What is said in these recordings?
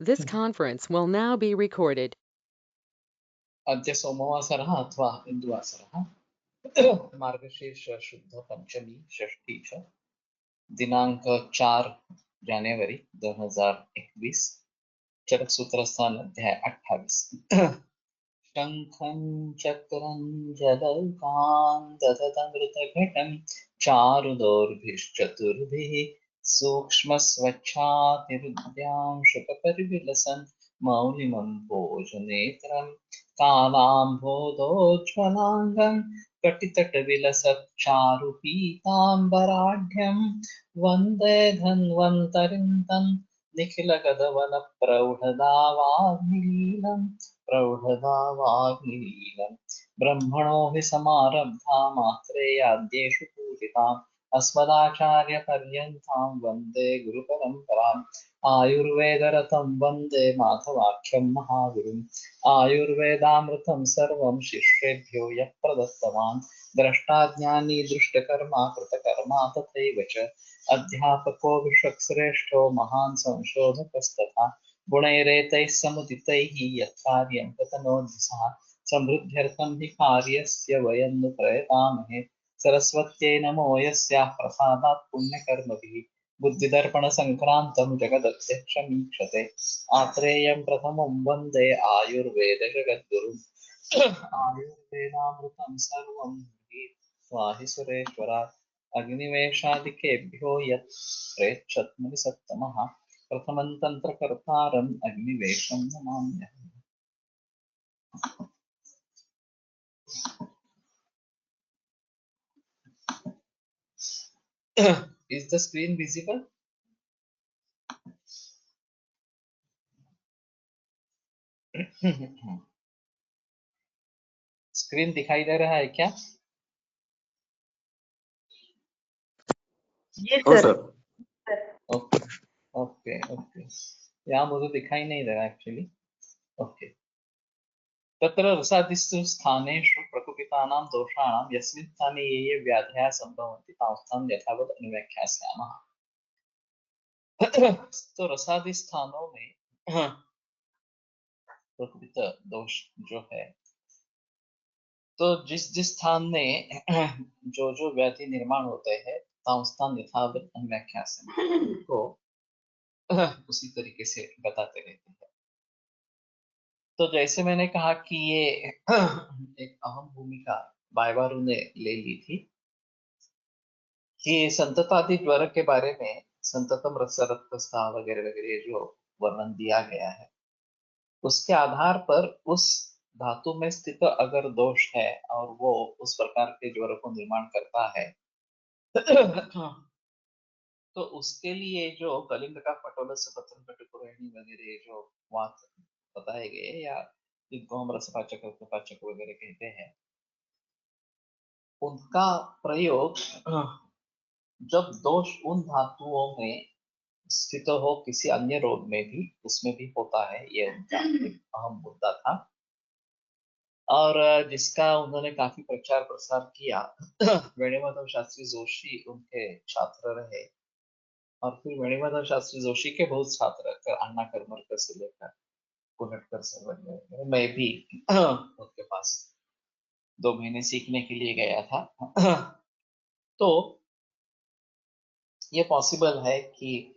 This conference will now be recorded. अद्य सोमवासरः अथवा इन्दुवासरः मार्गशीर्ष शुद्ध पंचमी षष्ठी च दिनांक 4 जानेवारी 2021 चरकसूत्रस्थान अध्याय 28 शंखं चक्रं जलौकान् दधतमृतघटं चारुदोर्भिश्चतुर्भिः सूक्ष्मस्वच्छातिरुद्यां शुकपरिविलसन् मौलिमं भोजनेत्रं कालाम्भोदोज्ज्वलाङ्गं कटितटविलसत् चारुपीताम्बराढ्यं वन्दे धन्वन्तरिं तं निखिलगदवनप्रौढदावाग्निलीलम् प्रौढदावाग्निलीलम् ब्रह्मणो हि समारब्धा मात्रेयाद्येषु पूजिताम् अस्मदाचार्यपर्यन्तां वन्दे गुरुपरम्पराम् आयुर्वेदरतं वन्दे माधवाख्यं महागुरुम् आयुर्वेदामृतं सर्वं शिष्येभ्यो यः प्रदत्तवान् द्रष्टाज्ञानी दृष्टकर्मा कृतकर्मा तथैव च अध्यापको विश्वक्श्रेष्ठो महान् संशोधकस्तथा गुणैरेतैः समुदितैः यत्कार्यं ततनोऽधिसः समृद्ध्यर्थं हि कार्यस्य वयं नु प्रयतामहे सरस्वत्यै नमो यस्याः प्रसादात् पुण्यकर्मभिः बुद्धिदर्पणसङ्क्रान्तं जगदध्यक्षमीक्षते आत्रेयं प्रथमं वन्दे आयुर्वेदजगद्गुरुम् आयुर्वेदामृतं सर्वं हि सुरेश्वरात् अग्निवेशादिकेभ्यो यत् प्रेच्छत्मनि सत्तमः प्रथमं तन्त्रकर्तारम् अग्निवेशं नमाम्यहम्। Is the screen visible? Screen दिखाई दे रहा है क्या? Yes, हो sir. Sir. Okay okay okay, यहाँ मुझे दिखाई नहीं दे रहा एक्चुअली। ओके, तत्र रसादिषु स्थानेषु प्रकुपितानां दोषाणां यस्मिन् स्थाने ये ये व्याधयः सम्भवन्ति तां स्थानं यथावत् अनुव्याख्यास्यामः। तो रसादि स्थानों में प्रकुपित दोष जो है, तो जिस जिस स्थान में जो जो व्याधि निर्माण होते हैं तां स्थान यथावत् अनुव्याख्यास्यामः को उसी तरीके से बताते रहते हैं। तो जैसे मैंने कहा कि ये एक अहम भूमिका बायवारू ने ले ली थी कि संततादि ज्वर के बारे में संततम रक्तस्राव वगैरह वगैरह जो वर्णन दिया गया है, उसके आधार पर उस धातु में स्थित अगर दोष है और वो उस प्रकार के ज्वर को निर्माण करता है तो उसके लिए जो कलिंग का पटोलस पत्रम कटुकुरहणी वगैरह जो वात बताए गए या जिनको हम रसपाचक रक्तपाचक वगैरह कहते हैं, उनका प्रयोग जब दोष उन धातुओं में स्थित हो किसी अन्य रोग में भी, उसमें भी होता है। ये उनका एक अहम मुद्दा था और जिसका उन्होंने काफी प्रचार प्रसार किया। वेणुमाधव शास्त्री जोशी उनके छात्र रहे और फिर वेणुमाधव शास्त्री जोशी के बहुत छात्र अन्ना करमरकर से लेकर कुलटकर सर वगैरह, मैं भी उनके पास 2 महीने सीखने के लिए गया था। तो ये पॉसिबल है कि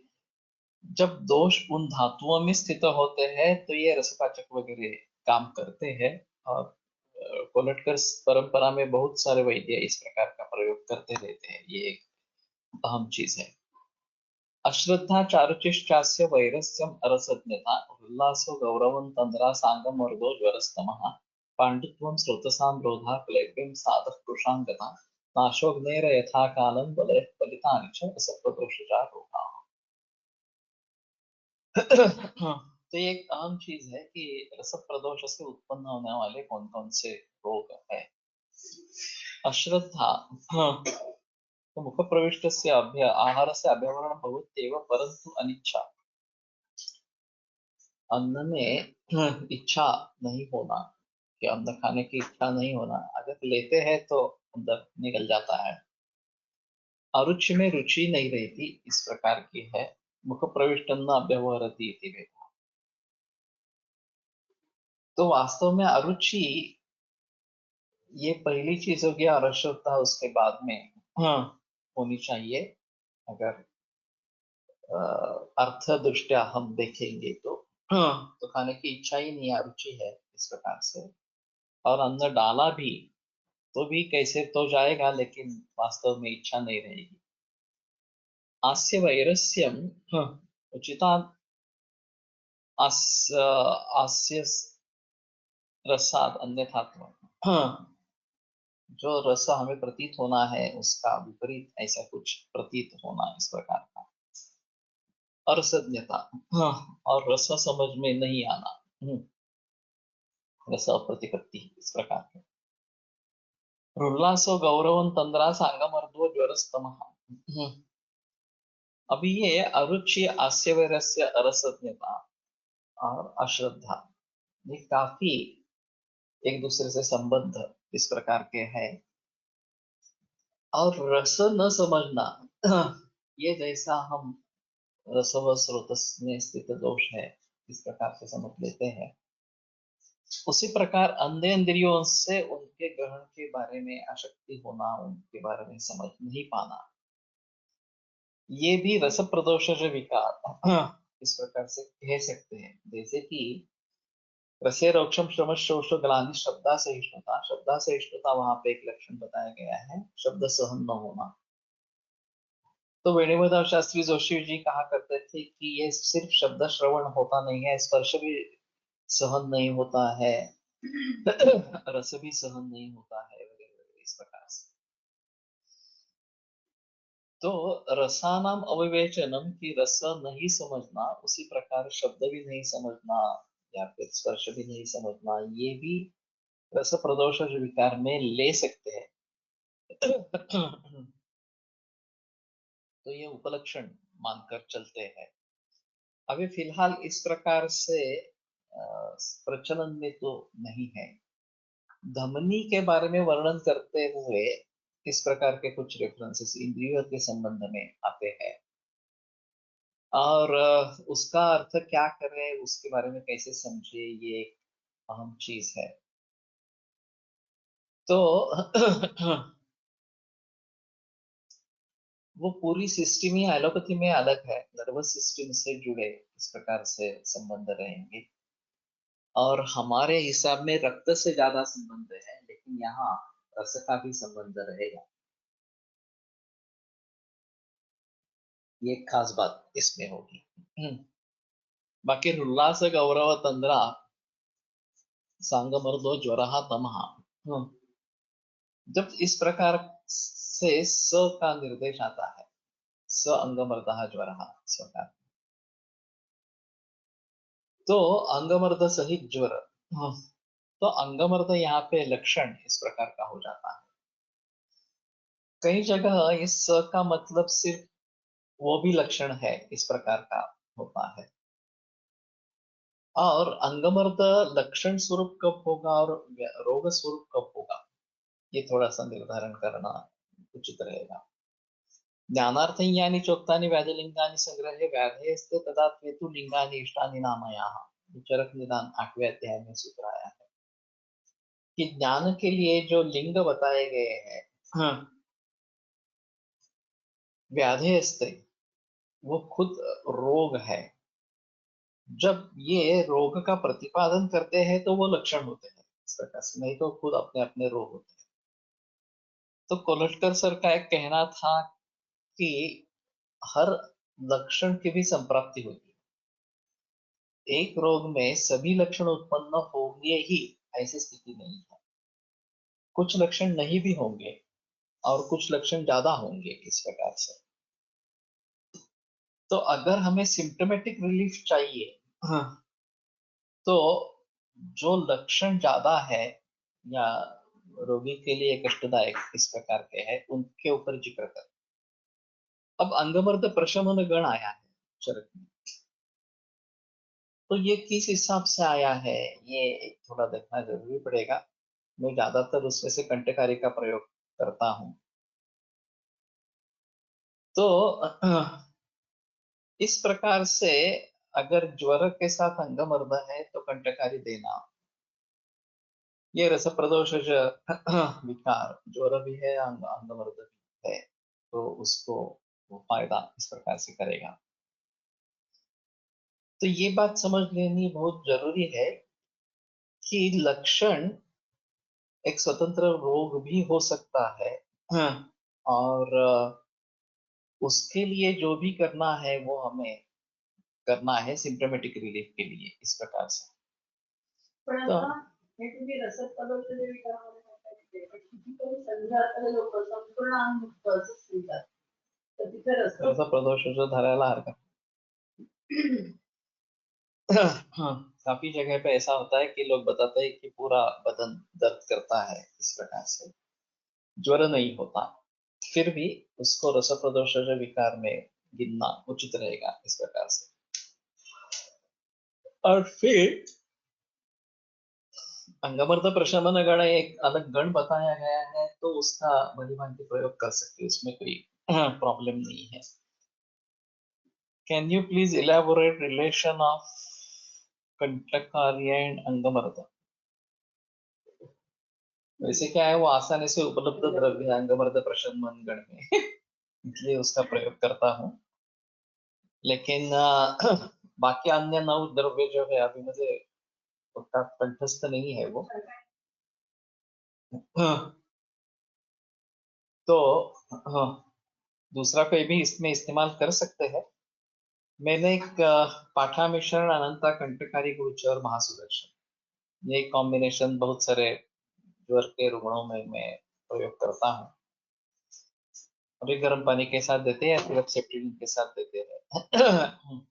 जब दोष उन धातुओं में स्थित होते हैं तो ये रसपाचक वगैरह काम करते हैं और कोलटकर परंपरा में बहुत सारे वैद्य इस प्रकार का प्रयोग करते रहते हैं। ये एक अहम चीज है। अश्रद्धा चारुचिश्चास्य वैरस्यम अरसज्ञता उल्लासो गौरवं तंद्रा सांगम वर्गो ज्वरस्तमः पांडित्वं स्रोतसाम्रोधा क्लैब्यं साधः कृशांगता नाशोग्नेर यथा कालं बलयः फलितानि च रसप्रदोषजा रोगाः। तो ये एक अहम चीज है कि रस प्रदोष से उत्पन्न होने वाले कौन कौन से रोग है। अश्रद्धा, तो मुख प्रविष्ट से आहार से अभ्यवरण भवत्येव परंतु अनिच्छा, अन्न में इच्छा नहीं होना, कि अन्न खाने की इच्छा नहीं होना, अगर लेते हैं तो अंदर निकल जाता है। अरुचि में रुचि नहीं रहती, इस प्रकार की है। मुख प्रविष्ट अन्न अभ्यवहरति इति वेदा। तो वास्तव में अरुचि ये पहली चीज होगी और अश्रद्धा उसके बाद में हाँ होनी चाहिए। अगर अर्थ दृष्टिया हम देखेंगे तो हाँ, तो खाने की इच्छा ही नहीं है, अरुचि है इस प्रकार से। और अन्न डाला भी तो भी कैसे तो जाएगा, लेकिन वास्तव में इच्छा नहीं रहेगी। आस्य वैरस्यम हाँ, उचिता आस्य आस्य रसाद अन्यथा हाँ, जो रस हमें प्रतीत होना है उसका विपरीत ऐसा कुछ प्रतीत होना इस प्रकार का अरसज्ञता। हाँ, और रस समझ में नहीं आना। रस प्रतिपत्ति इस प्रकार के उल्लासो गौरवं तंद्रा सांगमर्दो ज्वरस्तम। अभी ये अरुचि आस्यवैरस्य अरसज्ञता और अश्रद्धा ये काफी एक दूसरे से संबद्ध इस प्रकार के हैं। और रस न समझना ये जैसा हम रसव स्रोत में स्थित दोष है इस प्रकार से समझ लेते हैं, उसी प्रकार अंधे इंद्रियों से उनके ग्रहण के बारे में आसक्ति होना, उनके बारे में समझ नहीं पाना, ये भी रस प्रदोषज विकार इस प्रकार से कह सकते हैं। जैसे कि रसे रोक्षम श्रम शोष ग्लानि श्रद्धा सहिष्णुता, श्रद्धा सहिष्णुता वहां पे एक लक्षण बताया गया है, शब्द सहन न होना। तो वेणुगोपाल शास्त्री जोशी जी कहा करते थे कि ये सिर्फ शब्द श्रवण होता नहीं है, स्पर्श भी सहन नहीं होता है, रस भी सहन नहीं होता है, वगैरह वगैरह इस प्रकार से। तो रसानाम अविवेचनम की रस नहीं समझना, उसी प्रकार शब्द भी नहीं समझना या फिर स्पर्श भी नहीं समझना, ये भी रस प्रदोष विकार में ले सकते हैं। तो ये उपलक्षण मानकर चलते हैं। अभी फिलहाल इस प्रकार से प्रचलन में तो नहीं है। धमनी के बारे में वर्णन करते हुए इस प्रकार के कुछ रेफरेंसेस इंद्रियों के संबंध में आते हैं, और उसका अर्थ क्या करें, उसके बारे में कैसे समझे, ये अहम चीज है। तो वो पूरी सिस्टम ही एलोपैथी में अलग है, नर्वस सिस्टम से जुड़े इस प्रकार से संबंध रहेंगे, और हमारे हिसाब में रक्त से ज्यादा संबंध है, लेकिन यहाँ रस का भी संबंध रहेगा। ये खास बात इसमें होगी। बाकी उल्लास गौरव तंद्रा सांगमर्दो ज्वरहा तमहा, जब इस प्रकार से स का निर्देश आता है, स अंगमर्दः ज्वरः स्वकार, तो अंगमर्द सहित ज्वर, तो अंगमर्द यहाँ पे लक्षण इस प्रकार का हो जाता है। कई जगह इस स का मतलब सिर्फ वो भी लक्षण है इस प्रकार का होता है, और अंगमर्द लक्षण स्वरूप कब होगा और रोग स्वरूप कब होगा, ये थोड़ा सा निर्धारण करना उचित रहेगा। ज्ञानार्थं यानि चोक्तानि व्याधिलिंगानि संग्रहे व्याधेस्ते तदा हेतु लिंगानि इष्टानि नामयाः, चरक निदान 8वें अध्याय में सूत्र आया है कि ज्ञान के लिए जो लिंग बताए गए हैं, हाँ, व्याधेस्ते वो खुद रोग है। जब ये रोग का प्रतिपादन करते हैं तो वो लक्षण होते हैं इस प्रकार से, नहीं तो खुद अपने अपने रोग होते हैं। तो कोलटकर सर का एक कहना था कि हर लक्षण की भी संप्राप्ति होती है, एक रोग में सभी लक्षण उत्पन्न होंगे ही ऐसी स्थिति नहीं है, कुछ लक्षण नहीं भी होंगे और कुछ लक्षण ज्यादा होंगे इस प्रकार से। तो अगर हमें सिम्टोमेटिक रिलीफ चाहिए, हाँ, तो जो लक्षण ज्यादा है या रोगी के लिए कष्टदायक इस प्रकार के हैं, उनके ऊपर जिक्र कर। अब अंगमर्द प्रशमन गण आया है चरक में, तो ये किस हिसाब से आया है, ये थोड़ा देखना जरूरी पड़ेगा। मैं ज्यादातर उसमें से कंटकारी का प्रयोग करता हूँ। तो इस प्रकार से अगर ज्वर के साथ अंगमर्द है तो कंटकारी देना, ये रसप्रदोषज विकार ज्वर भी है, अंगमर्द भी है, तो उसको वो फायदा इस प्रकार से करेगा। तो ये बात समझ लेनी बहुत जरूरी है कि लक्षण एक स्वतंत्र रोग भी हो सकता है। और उसके लिए जो भी करना है वो हमें करना है सिम्प्टोमेटिक रिलीफ के लिए इस प्रकार से। पण तो आता हे तुम्ही रसद पदार्थ जे विकारामध्ये म्हणताय पण कितीतरी संघातले लोक संपूर्ण अंगमुक्त असंच म्हणतात तर तिथे रसद रस प्रदोष जो धरायला हरकत काफी जगह पे ऐसा होता है कि लोग बताते हैं कि पूरा बदन दर्द करता है इस प्रकार से, ज्वर नहीं होता, फिर भी उसको रस प्रदोष विकार में गिनना उचित रहेगा इस प्रकार से। और फिर अंगमर्द प्रशमन गण एक अलग गण बताया गया है, तो उसका भलीभांति प्रयोग कर सकते हैं, उसमें कोई प्रॉब्लम नहीं है। Can you please elaborate relation of कंटककारी एंड अंगमर्द? वैसे क्या है, वो आसानी से उपलब्ध द्रव्य है अंगमर्द प्रशमन गण में इसलिए उसका प्रयोग करता हूँ। लेकिन बाकी अन्य 9 द्रव्य जो है अभी मुझे उतना कंठस्थ नहीं है वो। तो हाँ, दूसरा कोई भी इसमें इस्तेमाल कर सकते हैं। मैंने एक पाठा मिश्रण अनंता कंटकारी गुरुच और महासुदर्शन, ये कॉम्बिनेशन बहुत सारे ज्वर के रुग्णों में मैं प्रयोग करता हूँ। अभी गर्म पानी के साथ देते हैं या फिर सेप्टिन के साथ देते हैं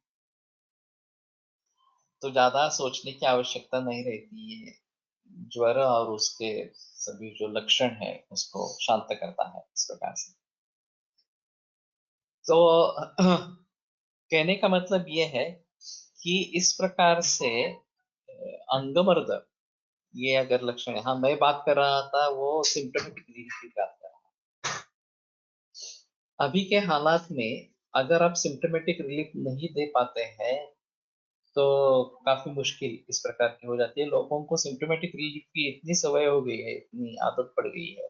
तो ज्यादा सोचने की आवश्यकता नहीं रहती है, ज्वर और उसके सभी जो लक्षण है उसको शांत करता है इस प्रकार से। तो कहने का मतलब ये है कि इस प्रकार से अंगमर्द ये अगर लक्षण है, हाँ मैं बात कर रहा था वो सिम्टोमेटिक रिलीफ की बात कर रहा था। अभी के हालात में अगर आप सिम्टोमेटिक रिलीफ नहीं दे पाते हैं तो काफी मुश्किल इस प्रकार की हो जाती है। लोगों को सिम्टोमेटिक रिलीफ की इतनी सवय हो गई है, इतनी आदत पड़ गई है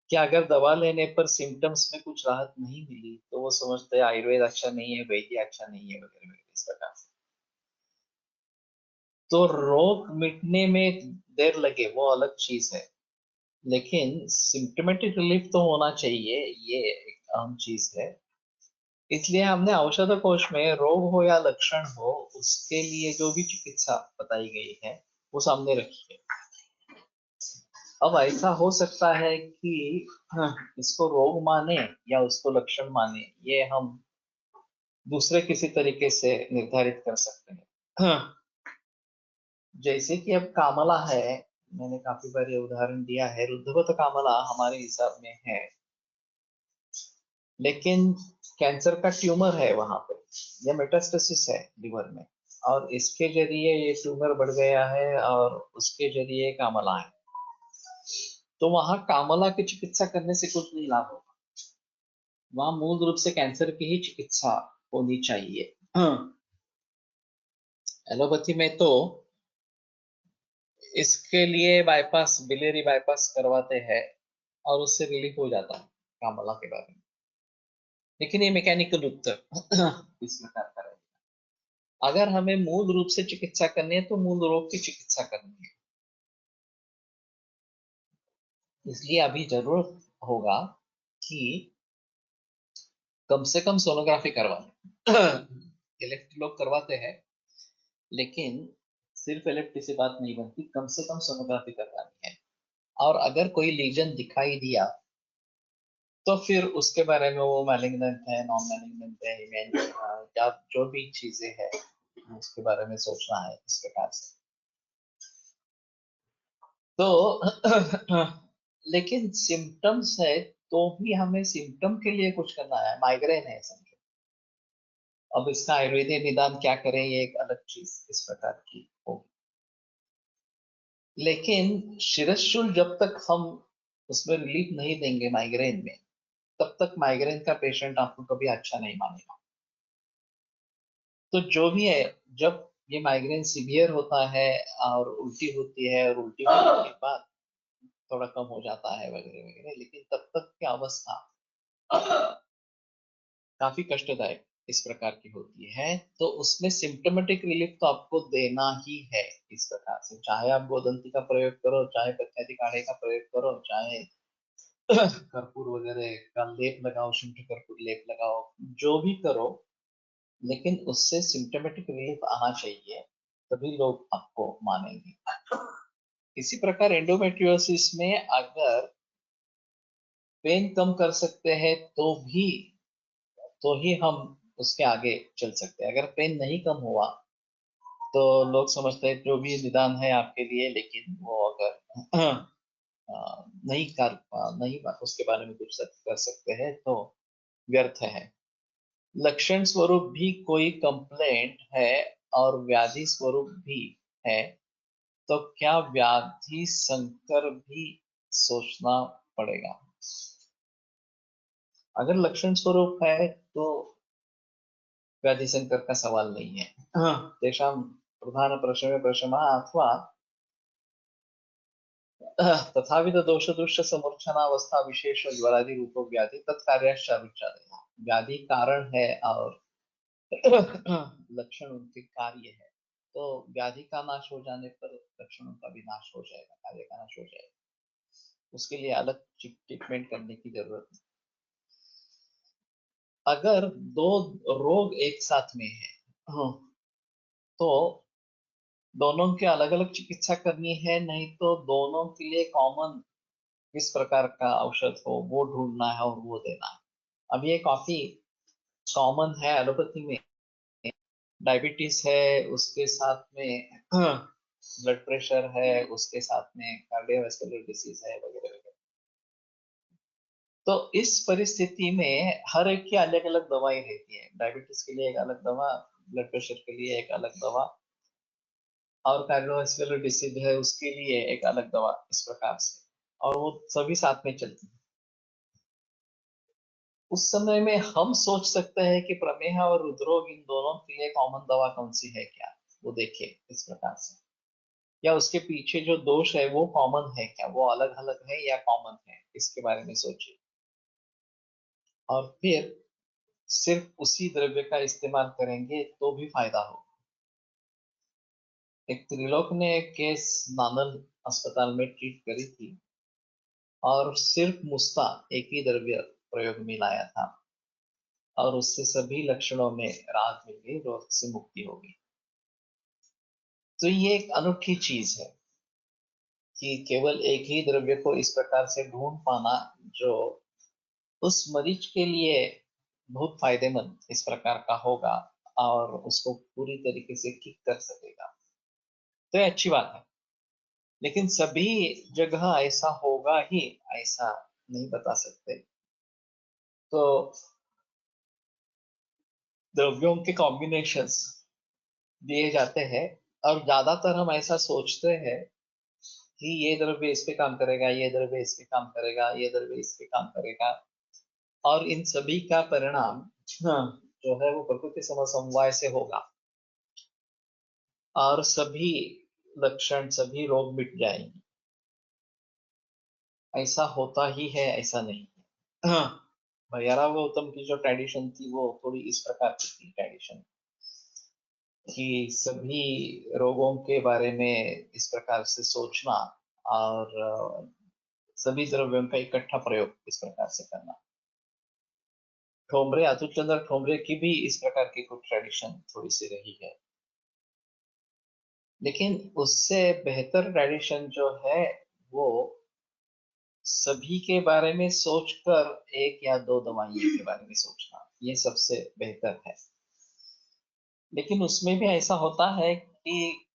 कि अगर दवा लेने पर सिम्टम्स में कुछ राहत नहीं मिली तो वो समझते हैं आयुर्वेद अच्छा नहीं है, वैद्य अच्छा नहीं है, वगैरह वगैरह इस प्रकार से। तो रोग मिटने में देर लगे वो अलग चीज है, लेकिन सिम्टोमेटिक रिलीफ तो होना चाहिए, ये एक अहम चीज है। इसलिए हमने औषध कोश में रोग हो या लक्षण हो उसके लिए जो भी चिकित्सा बताई गई है वो सामने रखी है। अब ऐसा हो सकता है कि इसको रोग माने या उसको लक्षण माने, ये हम दूसरे किसी तरीके से निर्धारित कर सकते हैं। जैसे कि अब कामला है, मैंने काफी बार ये उदाहरण दिया है, रुद्धवत कामला हमारे हिसाब में है, लेकिन कैंसर का ट्यूमर है वहां पे, या मेटास्टेसिस है लिवर में, और इसके जरिए ये ट्यूमर बढ़ गया है और उसके जरिए कामला है। तो वहां कामला की चिकित्सा करने से कुछ नहीं लाभ होगा, वहां मूल रूप से कैंसर की ही चिकित्सा होनी चाहिए। एलोपैथी में तो इसके लिए बाईपास, बिलियरी बाईपास करवाते हैं और उससे रिलीफ हो जाता है कामला के बारे में। लेकिन ये मैकेनिकल उत्तर इस प्रकार का रहेगा। अगर हमें मूल रूप से चिकित्सा करनी है तो मूल रोग की चिकित्सा करनी है। इसलिए अभी जरूरत होगा कि कम से कम सोनोग्राफी करवाएं। इलेक्ट्री लोग करवाते हैं, लेकिन सिर्फ इलेक्ट्री से बात नहीं बनती, कम से कम सोनोग्राफी करवानी है। और अगर कोई लीजन दिखाई दिया तो फिर उसके बारे में वो मैलिग्नेंट है, नॉन मैलिग्नेंट है, या जो भी चीजें हैं उसके बारे में सोचना है इस प्रकार से। तो लेकिन सिम्टम्स है तो भी हमें सिम्टम के लिए कुछ करना है। माइग्रेन है समझो, अब इसका आयुर्वेदिक निदान क्या करें ये एक अलग चीज इस प्रकार की होगी। लेकिन शिरस्शूल जब तक हम उसमें रिलीफ नहीं देंगे माइग्रेन में, तब तक माइग्रेन का पेशेंट आपको कभी अच्छा नहीं मानेगा। तो जो भी है, जब ये माइग्रेन सीवियर होता है और उल्टी होती है, और उल्टी होने के बाद थोड़ा कम हो जाता है वगैरह वगैरह, लेकिन तब तक की अवस्था काफी कष्टदायक इस प्रकार की होती है। तो उसमें सिम्टोमेटिक रिलीफ तो आपको देना ही है इस प्रकार से, चाहे आप गोदंती का प्रयोग करो, चाहे पत्यादि काढ़े का प्रयोग करो, चाहे कर्पूर वगैरह का लेप लगाओ, शुद्ध कर्पूर लेप लगाओ, जो भी करो, लेकिन उससे सिम्टोमेटिक रिलीफ आना चाहिए, तभी लोग आपको मानेंगे। इसी प्रकार एंडोमेट्रियोसिस में अगर पेन कम कर सकते हैं तो ही हम उसके आगे चल सकते हैं। अगर पेन नहीं कम हुआ तो लोग समझते हैं जो भी निदान है आपके लिए, लेकिन वो अगर नहीं उसके बारे में कुछ कर सकते हैं तो व्यर्थ है। लक्षण स्वरूप भी कोई कंप्लेंट है और व्याधि स्वरूप भी है, तो क्या व्याधि संकर भी सोचना पड़ेगा? अगर लक्षण स्वरूप है तो व्याधि संकर का सवाल नहीं है। तेषां प्रधान प्रशमः अथवा तथाविध दोष दुष्ट समूर्छनावस्था विशेष ज्वरादि रूपो व्याधि तत्कार्याश्चारुच्चादयः। व्याधि कारण है और लक्षण उनके कार्य है, तो व्याधि का नाश हो जाने पर लक्षणों का भी नाश हो जाएगा, कार्य का नाश हो जाएगा। उसके लिए अलग ट्रीटमेंट करने की जरूरत नहीं। अगर दो रोग एक साथ में है तो दोनों के अलग अलग चिकित्सा करनी है, नहीं तो दोनों के लिए कॉमन किस प्रकार का औषध हो वो ढूंढना है और वो देना है। अब ये काफी कॉमन है एलोपैथी में। डायबिटीज है, उसके साथ में ब्लड प्रेशर है, उसके साथ में कार्डियोवैस्कुलर डिसीज है वगैरह वगैरह। तो इस परिस्थिति में हर एक की अलग अलग दवाई रहती है। डायबिटीज के लिए एक अलग दवा, ब्लड प्रेशर के लिए एक अलग दवा, और कार्डियोवैस्कुलर डिसीज है उसके लिए एक अलग दवा, इस प्रकार से, और वो सभी साथ में चलती है। उस समय में हम सोच सकते हैं कि प्रमेह और हृदरोग इन दोनों के लिए कॉमन दवा कौन सी है क्या, वो देखिए इस प्रकार से, या उसके पीछे जो दोष है वो कॉमन है क्या, वो अलग अलग है या कॉमन है, इसके बारे में सोचिए। और फिर सिर्फ उसी द्रव्य का इस्तेमाल करेंगे तो भी फायदा हो। एक त्रिलोक ने एक केस नानल अस्पताल में ट्रीट करी थी, और सिर्फ मुस्ता एक ही द्रव्य प्रयोग में लाया था, और उससे सभी लक्षणों में राहत मिल गई, रोग से मुक्ति हो गई। तो ये एक अनोखी चीज है कि केवल एक ही द्रव्य को इस प्रकार से ढूंढ पाना, जो उस मरीज के लिए बहुत फायदेमंद इस प्रकार का होगा और उसको पूरी तरीके से ठीक कर सकेगा, तो ये अच्छी बात है। लेकिन सभी जगह ऐसा होगा ही ऐसा नहीं बता सकते। तो द्रव्यों के कॉम्बिनेशंस दिए जाते हैं, और ज्यादातर हम ऐसा सोचते हैं कि ये द्रव्य इस पे काम करेगा, ये द्रव्य इस पे काम करेगा, ये द्रव्य इस पे काम करेगा, और इन सभी का परिणाम जो है वो प्रकृति समवाय से होगा, और सभी लक्षण, सभी रोग मिट जाएंगे। ऐसा होता ही है, ऐसा नहीं है। भैरव गौतम की जो ट्रेडिशन थी वो थोड़ी इस प्रकार की थी ट्रेडिशन, कि सभी रोगों के बारे में इस प्रकार से सोचना, और सभी द्रव्यों का इकट्ठा प्रयोग इस प्रकार से करना। ठोमरे, अतुल चंद्र ठोमरे की भी इस प्रकार की कुछ ट्रेडिशन थोड़ी सी रही है, लेकिन उससे बेहतर ट्रेडिशन जो है वो सभी के बारे में सोचकर एक या दो दवाइयों के बारे में सोचना, ये सबसे बेहतर है। लेकिन उसमें भी ऐसा होता है कि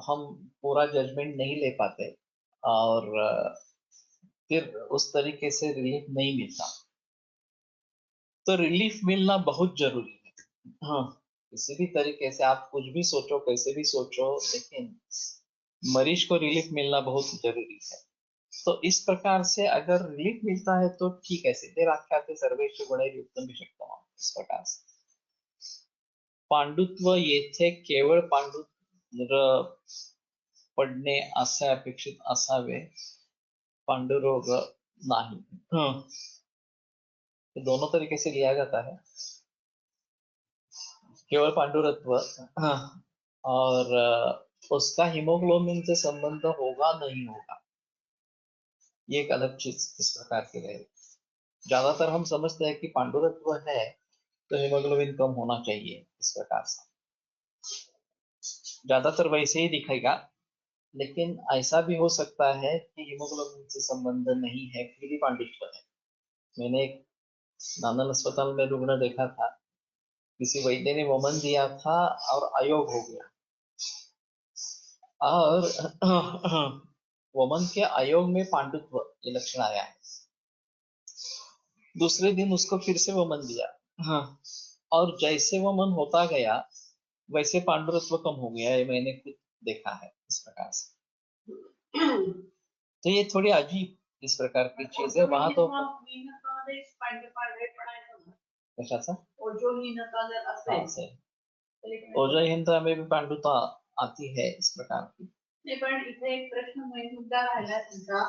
हम पूरा जजमेंट नहीं ले पाते, और फिर उस तरीके से रिलीफ नहीं मिलता। तो रिलीफ मिलना बहुत जरूरी है। हाँ, किसी भी तरीके से आप कुछ भी सोचो, कैसे भी सोचो, लेकिन मरीज को रिलीफ मिलना बहुत जरूरी है। तो इस प्रकार से अगर रिलीफ मिलता है तो ठीक है, सिद्धे वाक्यार्थे सर्वेषु गुणैः युक्तम् इस प्रकार से। पांडुत्व येथे केवळ पांडुर पडणे असे अपेक्षित असावे, पांडुरोग नहीं। तो दोनों तरीके से लिया जाता है, केवल पांडुरत्व और उसका हीमोग्लोबिन से संबंध होगा नहीं होगा, ये एक अलग चीज इस प्रकार की रहेगी। ज्यादातर हम समझते हैं कि पांडुरत्व है तो हीमोग्लोबिन कम होना चाहिए, इस प्रकार से ज्यादातर वैसे ही दिखेगा। लेकिन ऐसा भी हो सकता है कि हीमोग्लोबिन से संबंध नहीं है फिर भी पांडुत्व है। मैंने एक नानन अस्पताल में रुग्ण देखा था, किसी वैद्य ने वमन दिया था और अयोग हो गया, और वमन के अयोग में पांडुत्व ये लक्षण आया है। दूसरे दिन उसको फिर से वमन दिया, और जैसे वमन होता गया वैसे पांडुरत्व कम हो गया, ये मैंने खुद देखा है इस प्रकार से। तो ये थोड़ी अजीब इस प्रकार की चीज है। वहां तो कशाचा ओजोहीनता में भी पांडुता आती है इस प्रकार की। नाही, पण इथे एक प्रश्न मुद्दा राहिला तुमचा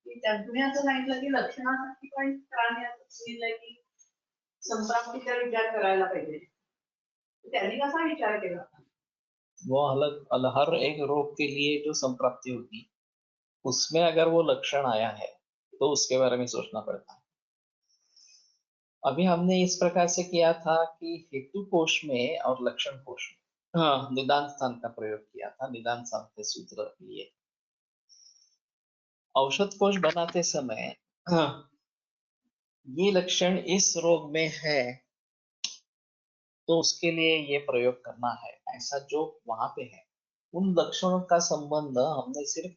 की तुम्ही असं सांगितलं की लक्षणासाठी पण प्राणी असं सांगितलं की संप्राप्तीचा विचार करायला पाहिजे, त्यांनी कसा विचार केला? वो अलग हर एक रोग के लिए जो संप्राप्ति होगी उसमें अगर वो लक्षण आया है तो उसके बारे में सोचना पड़ता है। अभी हमने इस प्रकार से किया था कि हेतु कोश में और लक्षण कोश में निदान स्थान का प्रयोग किया था, निदान स्थान के सूत्र लिए। औषध कोश बनाते समय ये लक्षण इस रोग में है तो उसके लिए ये प्रयोग करना है, ऐसा जो वहां पे है उन लक्षणों का संबंध हमने सिर्फ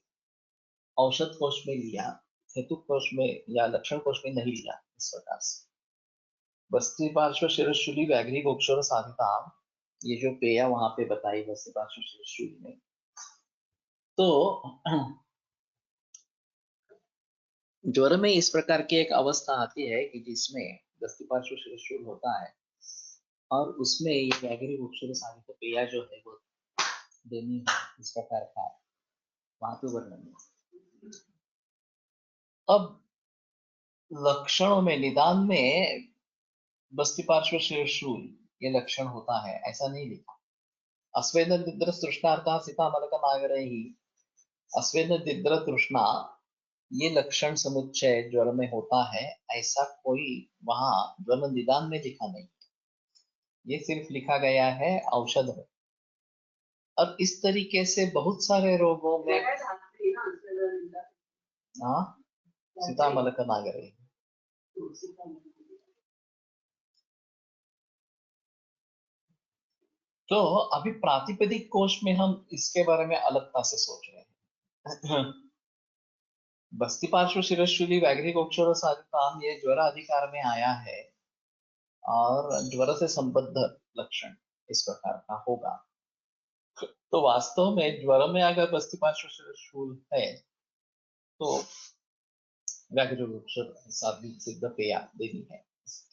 औषध कोश में लिया, हेतु कोश में या लक्षण कोश में नहीं लिया। इस प्रकार से बस्ती पार्श्व शिरशूली व्याघ्री गोक्षर साधिता, ये जो पेया वहां पे बताई बस्ती पार्श्व शिरशूली में, तो ज्वर में इस प्रकार की एक अवस्था आती है कि जिसमें बस्ती पार्श्व शिरशूल होता है और उसमें ये व्याघ्री गोक्षर साधित पेया जो है वो देनी इस प्रकार का वहां पे वर्णन है। अब लक्षणों में निदान में बस्ती पार्श्व शिरशूल ये लक्षण होता है ऐसा नहीं लिखा। अस्वेद दिद्र तृष्णार्था सीता मलक नागर ही, अस्वेद दिद्र तृष्णा ये लक्षण समुच्चय ज्वर में होता है, ऐसा कोई वहां ज्वर निदान में लिखा नहीं, ये सिर्फ लिखा गया है औषध है। और इस तरीके से बहुत सारे रोगों में हाँ सीता मलक नागर ही। तो अभी प्रातिपदिक कोश में हम इसके बारे में अलगता से सोच रहे हैं। बस्ती पार्श्व शिरशूली व्याघ्री गोक्षर साधिताम ये ज्वर अधिकार में आया है और ज्वर से संबद्ध लक्षण इस प्रकार का होगा। तो वास्तव में ज्वर में अगर बस्ती पार्श्व शिरशूल है तो व्याघ्री गोक्षर साधित सिद्ध पेया देनी है,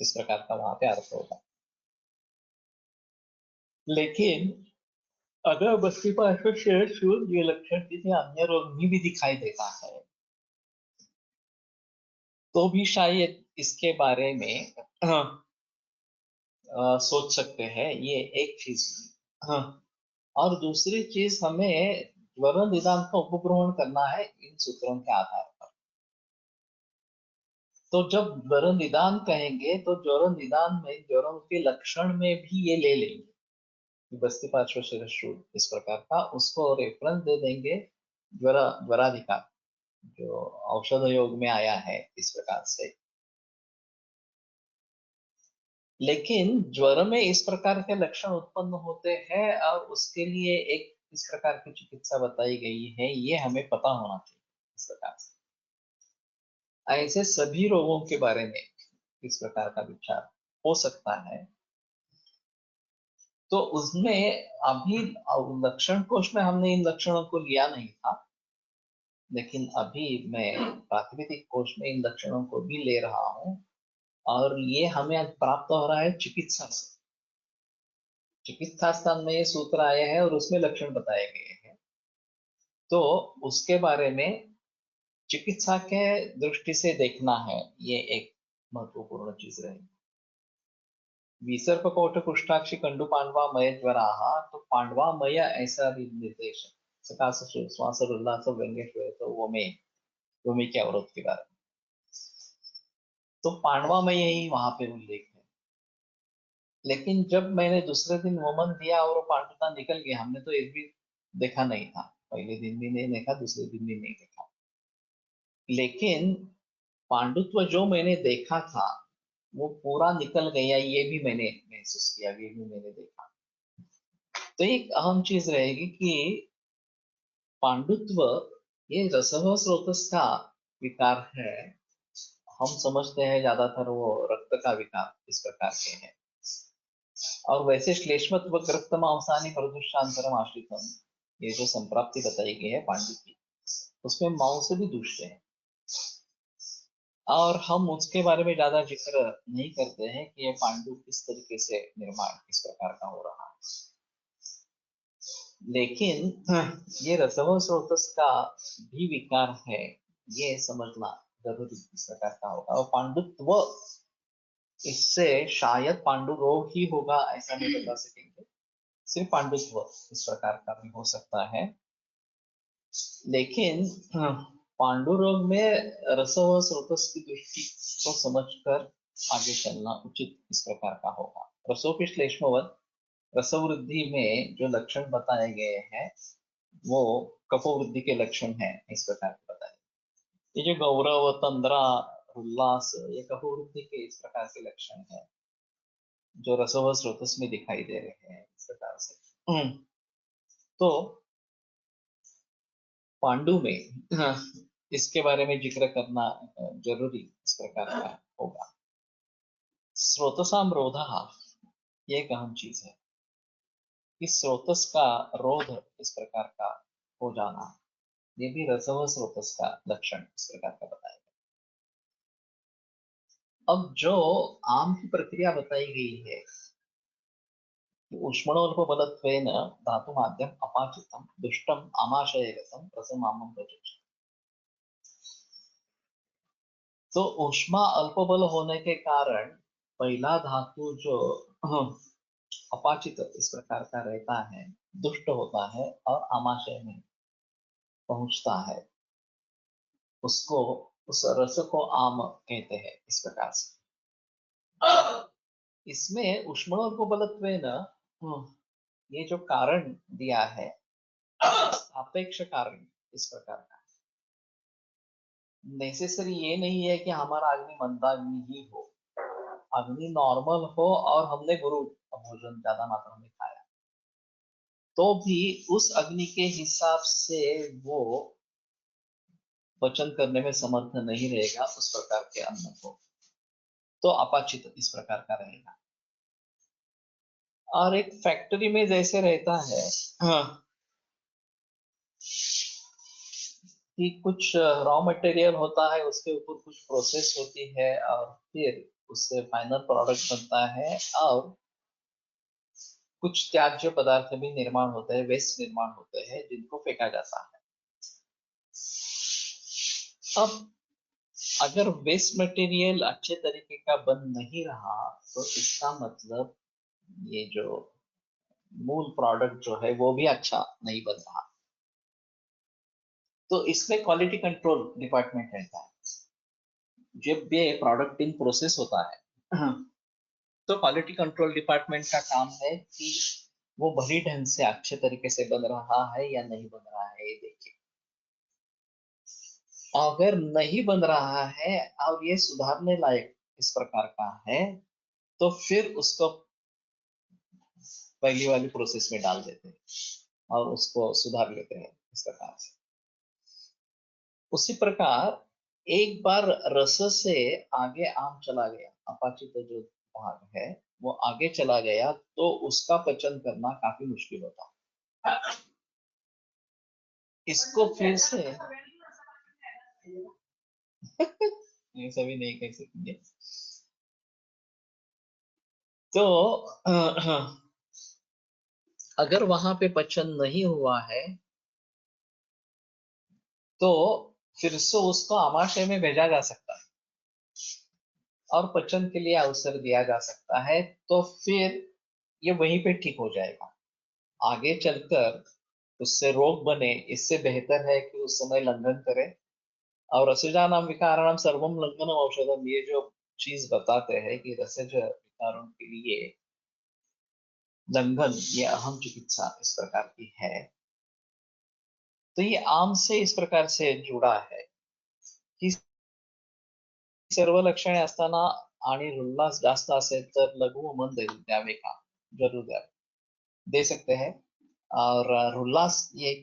इस प्रकार का वहां पे अर्थ होगा। लेकिन अगर बस्ती पार्श्व शिरशूल ये लक्षण किसी अन्य रोग में भी दिखाई देता है तो भी शायद इसके बारे में सोच सकते हैं, ये एक चीज। और दूसरी चीज हमें ज्वर निदान का उपग्रहण करना है इन सूत्रों के आधार पर। तो जब ज्वर निदान कहेंगे तो ज्वर निदान में ज्वरों के लक्षण में भी ये ले लेंगे, बस्ती पार्श्व शिरशूल इस प्रकार का उसको रेफरेंस दे देंगे ज्वराधिकार जो औषध योग में आया है इस प्रकार से। लेकिन ज्वर में इस प्रकार के लक्षण उत्पन्न होते हैं और उसके लिए एक इस प्रकार की चिकित्सा बताई गई है, ये हमें पता होना चाहिए इस प्रकार से। ऐसे सभी रोगों के बारे में इस प्रकार का विचार हो सकता है। तो उसमें अभी लक्षण कोश में हमने इन लक्षणों को लिया नहीं था, लेकिन अभी मैं प्रातिपदिक कोश में इन लक्षणों को भी ले रहा हूं और ये हमें प्राप्त हो रहा है चिकित्सा से। चिकित्सा स्थान में ये सूत्र आया है और उसमें लक्षण बताए गए हैं, तो उसके बारे में चिकित्सा के दृष्टि से देखना है, ये एक महत्वपूर्ण चीज रहेगी। विसर्प कोट कुष्ठाक्षी कंडु पांडवा मय ज्वराः, तो पांडवा मय ऐसा भी निर्देश सकाश श्वास उल्लास व्यंग्य तो वो में क्या अवरोध के बारे में, तो पांडवा मय ही वहां पे उल्लेख है। लेकिन जब मैंने दूसरे दिन होमन दिया और वो पांडुता निकल गया, हमने तो एक भी देखा नहीं था, पहले दिन भी नहीं देखा, दूसरे दिन भी नहीं देखा, लेकिन पांडुत्व जो मैंने देखा था वो पूरा निकल गया, ये भी मैंने महसूस किया, ये भी मैंने देखा। तो एक अहम चीज रहेगी कि पांडुत्व ये रसव स्रोतस का विकार है। हम समझते हैं ज्यादातर वो रक्त का विकार इस प्रकार के हैं, और वैसे श्लेष्मत्व रक्तम अवसानी प्रदुष्टांतरम आश्रितम, ये जो संप्राप्ति बताई गई है पांडु की, उसमें मांस भी दुष्ट है, और हम उसके बारे में ज्यादा जिक्र नहीं करते हैं कि ये पांडु किस तरीके से निर्माण किस प्रकार का हो रहा है। लेकिन ये रसव स्रोतस का भी विकार है, ये समझना जरूरी इस प्रकार का होगा। और पांडुत्व, इससे शायद पांडु रोग ही होगा ऐसा नहीं बता सकेंगे, सिर्फ पांडुत्व इस प्रकार का भी हो सकता है। लेकिन पांडु रोग में रसव स्रोतस की दृष्टि को समझकर आगे चलना उचित इस प्रकार का होगा। रसोपि श्लेष्मवत, रसवृद्धि में जो लक्षण बताए गए हैं वो कफवृद्धि के लक्षण हैं इस प्रकार के बताए। ये जो गौरव तंद्रा उल्लास, ये कफवृद्धि के इस प्रकार के लक्षण हैं जो रसव स्रोतस में दिखाई दे रहे हैं इस प्रकार से। तो पांडु में इसके बारे में जिक्र करना जरूरी इस प्रकार का होगा। स्रोतसाम रोधः, ये एक अहम चीज है कि स्रोतस का रोध इस प्रकार का हो जाना, ये भी रसव स्रोतस का लक्षण इस प्रकार का बताया। अब जो आम की प्रक्रिया बताई गई है कि ऊष्मणोल्प बलत्वेन धातु माध्यम अपाचितम दुष्टम आमाशयगतम रसम आमम प्रचक्षते, तो ऊष्मा अल्प बल होने के कारण पहला धातु जो अपाचित इस प्रकार का रहता है, दुष्ट होता है और आमाशय में पहुंचता है, उसको उस रस को आम कहते हैं इस प्रकार से। इसमें ऊष्मणोल्प बलत्वेन ये जो कारण दिया है सापेक्ष कारण इस प्रकार का, नेसेसरी ये नहीं है कि हमारा अग्नि मंदाग्नि ही हो, अग्नि नॉर्मल हो और हमने गुरु भोजन ज्यादा मात्रा में खाया तो भी उस अग्नि के हिसाब से वो पचन करने में समर्थ नहीं रहेगा उस प्रकार के अन्न को, तो अपाचित इस प्रकार का रहेगा। और एक फैक्ट्री में जैसे रहता है कि कुछ रॉ मटेरियल होता है, उसके ऊपर कुछ प्रोसेस होती है और फिर उससे फाइनल प्रोडक्ट बनता है, और कुछ त्याज्य पदार्थ भी निर्माण होते हैं, वेस्ट निर्माण होते हैं जिनको फेंका जाता है। अब अगर वेस्ट मटेरियल अच्छे तरीके का बन नहीं रहा तो इसका मतलब ये जो मूल प्रोडक्ट जो है वो भी अच्छा नहीं बन रहा, तो इसमें क्वालिटी कंट्रोल डिपार्टमेंट रहता है। जब ये प्रोडक्ट इन प्रोसेस होता है तो क्वालिटी कंट्रोल डिपार्टमेंट का काम है कि वो भली ढंग से अच्छे तरीके से बन रहा है या नहीं बन रहा है ये देखिए। अगर नहीं बन रहा है और ये सुधारने लायक इस प्रकार का है तो फिर उसको पहली वाली प्रोसेस में डाल देते हैं और उसको सुधार लेते हैं इस प्रकार से। उसी प्रकार एक बार रस से आगे आम चला गया, अपाचित जो भाग है वो आगे चला गया तो उसका पचन करना काफी मुश्किल होता है। इसको फिर से ये सभी नहीं कह सकेंगे। तो अगर वहां पे पचन नहीं हुआ है तो फिर से उसको आमाशय में भेजा जा सकता है और पचन के लिए अवसर दिया जा सकता है, तो फिर ये वहीं पे ठीक हो जाएगा। आगे चलकर उससे रोग बने, इससे बेहतर है कि उस समय लंघन करे। और रसजानाम विकारणम सर्वम लंघनम औषधम, ये जो चीज बताते हैं कि रसज विकारों के लिए लंघन ये अहम चिकित्सा इस प्रकार की है, तो ये आम से इस प्रकार से जुड़ा है की सर्व लक्षणे असताना आणि उल्लास जास्त असेल तर लघु व मंद द्यावे का? जरूर द्यावे, दे सकते हैं। और उल्लास ये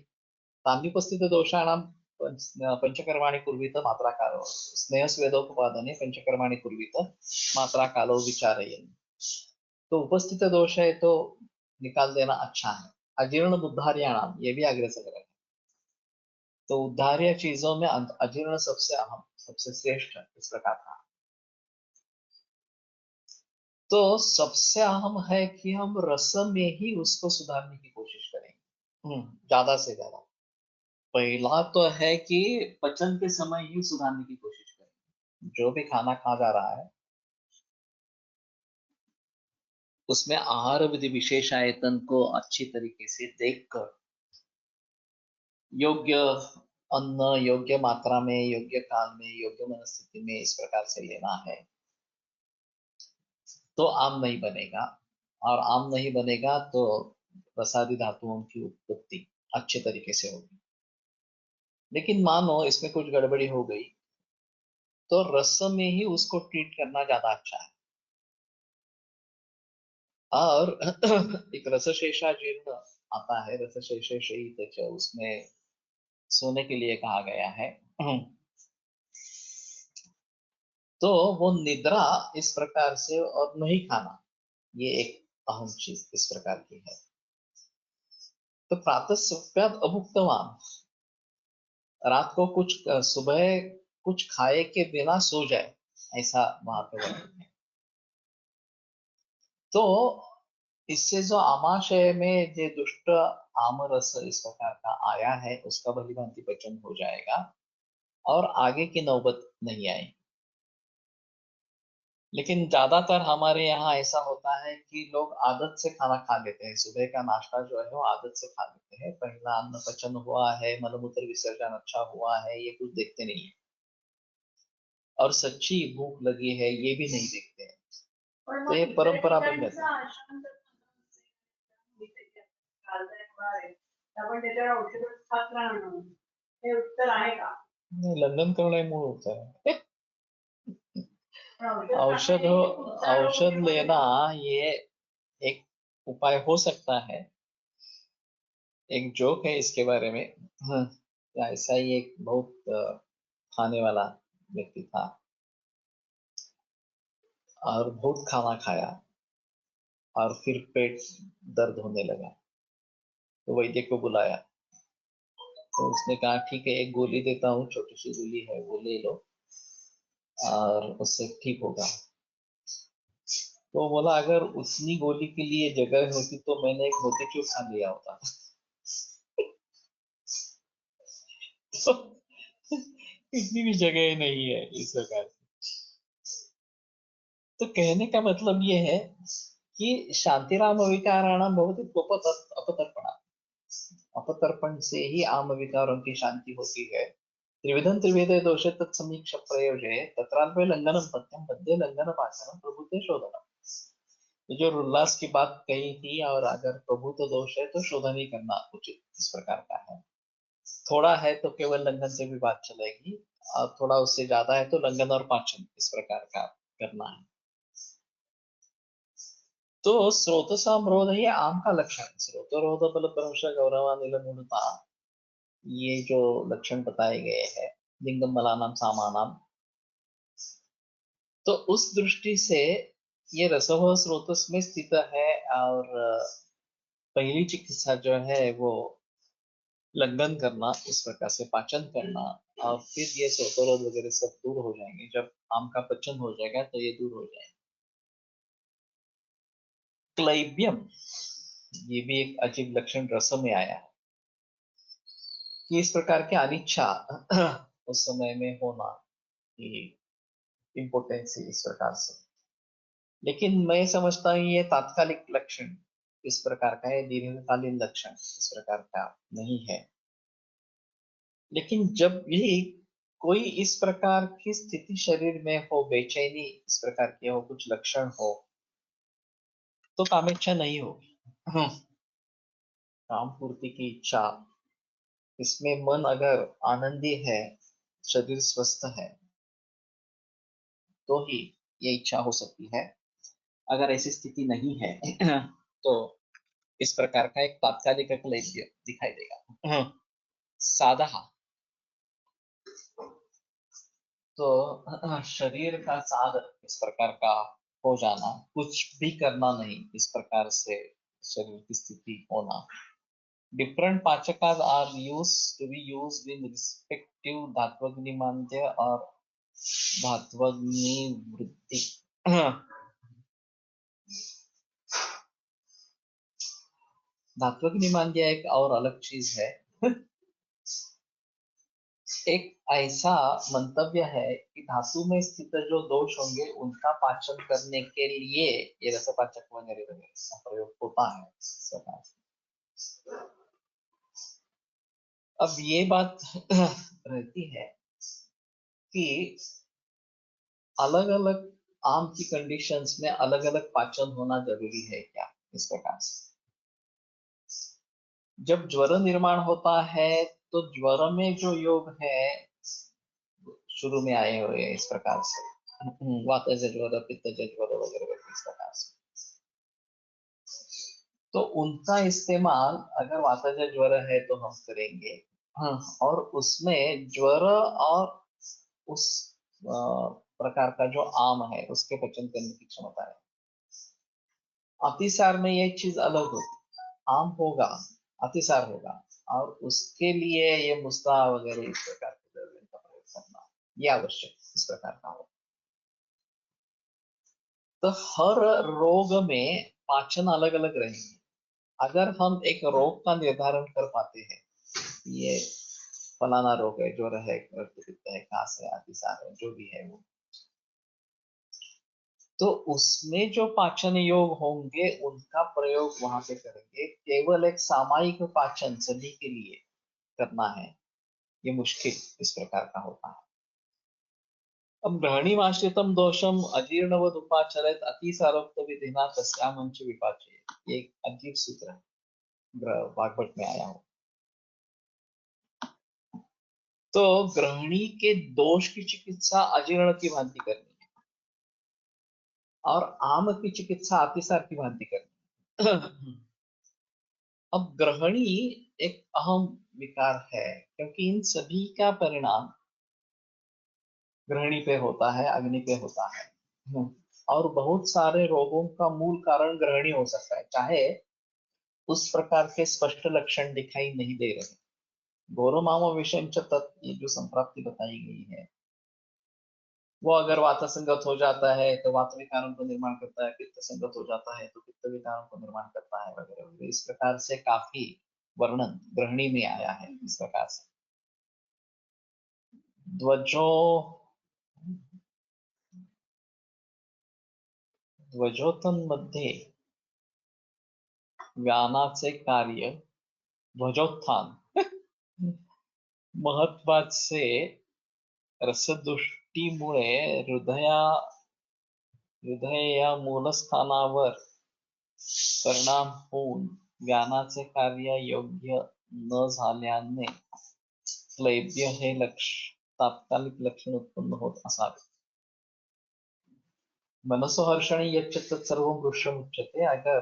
तान्युपस्थित दोषाणाम पंचकर्माणि कुर्वीत मात्रा कालो, स्नेह स्वेदोपपादने पंचकर्माणि कुर्वीत मात्रा कालो विचारयन्। तो उपस्थित दोष है तो निकाल देना अच्छा है। अजीर्ण बुद्धार्याणाम, ये भी अग्रसर है। तो उद्धार्य चीजों में अजीर्ण सबसे अहम, सबसे श्रेष्ठ इस प्रकार का। तो सबसे अहम है कि हम रस में ही उसको सुधारने की कोशिश करेंगे, ज्यादा से ज्यादा। पहला तो है कि पचन के समय ही सुधारने की कोशिश करें। जो भी खाना खा जा रहा है उसमें आहार विधि विशेष आयतन को अच्छी तरीके से देखकर योग्य अन्न योग्य मात्रा में, योग्य काल में, योग्य मनस्थिति में इस प्रकार से लेना है, तो आम नहीं बनेगा। और आम नहीं बनेगा तो प्रसादी धातुओं की उत्पत्ति अच्छे तरीके से होगी। लेकिन मानो इसमें कुछ गड़बड़ी हो गई तो रस में ही उसको ट्रीट करना ज्यादा अच्छा है। और एक रसशेषा जीर्ण आता है, रसशेषित, उसमें सोने के लिए कहा गया है। तो वो निद्रा इस प्रकार से और नहीं खाना, ये एक अहम चीज इस प्रकार की है। तो प्रातः सुप्याद अभुक्तवान, रात को कुछ सुबह कुछ खाए के बिना सो जाए, ऐसा वहां पे वर्णन है। तो इससे जो आमाशय में जो दुष्ट आम रस इस प्रकार का आया है उसका भली भांति पचन हो जाएगा और आगे की नौबत नहीं आएगी। लेकिन ज्यादातर हमारे यहाँ ऐसा होता है कि लोग आदत से खाना खा लेते हैं। सुबह का नाश्ता जो है वो आदत से खा लेते हैं। पहला अन्न पचन हुआ है, मलमूत्र विसर्जन अच्छा हुआ है, ये कुछ देखते नहीं है। और सच्ची भूख लगी है ये भी नहीं देखते हैं। तो ये परंपरा बन जाती है। आपण त्याच्यावर औषध खात राहणं हे उत्तर आहे का? नहीं, लंदन करण्यामुळे होता है। औषध लेना ये एक उपाय हो सकता है। एक जोक है इसके बारे में। हाँ, ऐसा ही एक बहुत खाने वाला व्यक्ति था और बहुत खाना खाया और फिर पेट दर्द होने लगा, तो वैद्य को बुलाया। तो उसने कहा ठीक है, एक गोली देता हूँ, छोटी सी गोली है, वो ले लो और उससे ठीक होगा। तो बोला अगर उतनी गोली के लिए जगह होती तो मैंने एक मोतीचूर खा लिया होता। तो इतनी भी जगह नहीं है इस प्रकार से। तो कहने का मतलब ये है कि शांतिराम विकाराणाम भवति अपतर्पणा, अपतर्पण से ही आम विकारों की शांति होती है। त्रिविधम त्रिवेदे दोषे तत्समीक्ष प्रयोजे तत्राल्पे लंघनम पथ्यम पद्ये लंघन पाचनम प्रभुते शोधनम। तो जो उल्लास की बात कही थी, और अगर प्रभुत दोष है तो शोधन ही करना उचित इस प्रकार का है। थोड़ा है तो केवल लंघन से भी बात चलेगी, और थोड़ा उससे ज्यादा है तो लंघन और पाचन इस प्रकार का करना है। तो स्रोत समरोध ही आम का लक्षण। स्रोतरोध बल भ्रंश गौरवानिल मूढ़ता, ये जो लक्षण बताए गए हैं लिंगम बलानाम सामानाम, तो उस दृष्टि से ये रसोह स्रोतस में स्थित है। और पहली चिकित्सा जो है वो लंघन करना, इस प्रकार से पाचन करना, और फिर ये स्रोतरोध वगैरह सब दूर हो जाएंगे। जब आम का पचन हो जाएगा तो ये दूर हो जाएंगे। क्लैब्यम, ये भी एक अजीब लक्षण रस में आया है कि इस प्रकार की अनिच्छा उस समय में होना, कि इम्पोर्टेंस इस प्रकार से। लेकिन मैं समझता हूँ ये तात्कालिक लक्षण इस प्रकार का है, दीर्घकालीन लक्षण इस प्रकार का नहीं है। लेकिन जब भी कोई इस प्रकार की स्थिति शरीर में हो, बेचैनी इस प्रकार की हो, कुछ लक्षण हो, तो कामेच्छा नहीं होगी। काम पूर्ति की इच्छा, इसमें मन अगर आनंदी है, शरीर स्वस्थ है, तो ही ये इच्छा हो सकती है। अगर ऐसी स्थिति नहीं है तो इस प्रकार का एक तात्कालिक क्लेश दिखाई देगा। साधा तो शरीर का साध इस प्रकार का हो जाना, कुछ भी करना नहीं इस प्रकार से शरीर की स्थिति होना। डिफरेंट पाचकास are used to be used in respective धात्वग्निमांद्य और धात्वग्नि वृद्धि। धात्वग्निमांद्य एक और अलग चीज है। एक ऐसा मंतव्य है कि धातु में स्थित जो दोष होंगे उनका पाचन करने के लिए ये रसपाचक वगैरह का प्रयोग होता है इस प्रकार से। अब ये बात रहती है कि अलग अलग आम की कंडीशंस में अलग अलग पाचन होना जरूरी है क्या, इस प्रकार से। जब ज्वर निर्माण होता है तो ज्वर में जो योग है शुरू में आए हुए इस प्रकार से, वातज ज्वर, पित्तज ज्वर वगैरह इस प्रकार से, तो उनका इस्तेमाल अगर वातज ज्वर है तो हम करेंगे। हाँ, और उसमें ज्वर और उस प्रकार का जो आम है उसके पचन करने की क्षमता है। अतिसार में ये चीज अलग होती, आम होगा, अतिसार होगा, और उसके लिए ये मुस्ता वगैरह इस प्रकार के द्रव्य का प्रयोग करना ये आवश्यक इस प्रकार का हो। तो हर रोग में पाचन अलग अलग रहेंगे। अगर हम एक रोग का निर्धारण कर पाते हैं, ये फलाना रोग है, ज्वर है, रक्तपित्त है, खांस है, अतिसार है, जो भी है वो, तो उसमें जो पाचन योग होंगे उनका प्रयोग वहां पे करेंगे। केवल एक सामायिक पाचन सभी के लिए करना है, ये मुश्किल इस प्रकार का होता है। अब ग्रहणीमाश्रितम दोषम अजीर्णवद उपाचरित अतिसारोक्त विधिना तस्यामंच विपाचे, ये एक अजीब सूत्र है, वाग्भट में आया हो। तो ग्रहणी के दोष की चिकित्सा अजीर्ण की भांति करनी है, और आम की चिकित्सा अतिसार की भांति करनी है। अब ग्रहणी एक अहम विकार है, क्योंकि इन सभी का परिणाम ग्रहणी पे होता है, अग्नि पे होता है। और बहुत सारे रोगों का मूल कारण ग्रहणी हो सकता है, चाहे उस प्रकार के स्पष्ट लक्षण दिखाई नहीं दे रहे। गौरमाम विषय तत्व, ये जो संप्राप्ति बताई गई है, वो अगर वात संगत हो जाता है तो वात विकारों को निर्माण करता है, पित्त संगत हो जाता है तो पित्त विकारों को निर्माण करता है वगैरह वगैरह। इस प्रकार से काफी वर्णन ग्रहणी में आया है इस प्रकार से। ध्वजोत्थानमध्ये व्यानाचे कार्य, ध्वजोत्थान महत्वाचे रसदृष्टीमुळे हृदय या मूलस्थानावर परिणाम होऊन ज्ञानाचे कार्य योग्य न झाल्याने क्लैब्य हे तात्कालिक लक्षण उत्पन्न होत असावे। मनसो हर्षणी यच्च तत्सर्वं दृश्यम उच्यते। अगर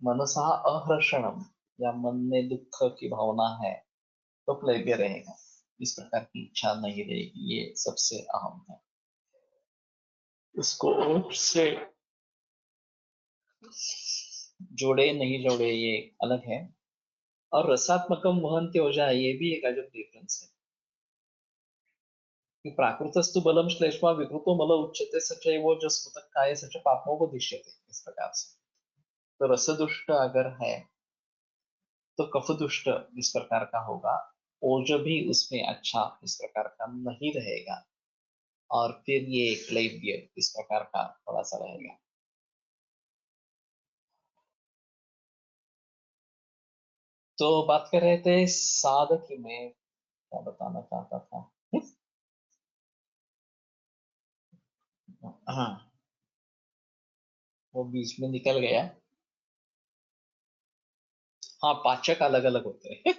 मनसा अहर्षणम, या मन में दुख की भावना है, तो क्लैब्य रहेगा, इस प्रकार की इच्छा नहीं रहेगी, ये सबसे अहम है। उसको ओठ से जोड़े नहीं जोड़े ये अलग है। और रसात्मकम वहन्ति ओजा, ये भी एक अजब डिफरेंस है कि प्राकृतस्तु बलम श्लेष्मा विकृतो मल उच्यते सचैव जो स्फुटक काय सच पापमोपदिश्यते, इस प्रकार से। तो रसदुष्ट अगर है तो कफदुष्ट इस प्रकार का होगा, ओज भी उसमें अच्छा इस प्रकार का नहीं रहेगा, और फिर ये क्लैब्य इस प्रकार का थोड़ा सा रहेगा। तो बात कर रहे थे साध की, मैं क्या बताना चाहता था। हाँ, वो बीच में निकल गया। हाँ, पाचक अलग अलग होते हैं।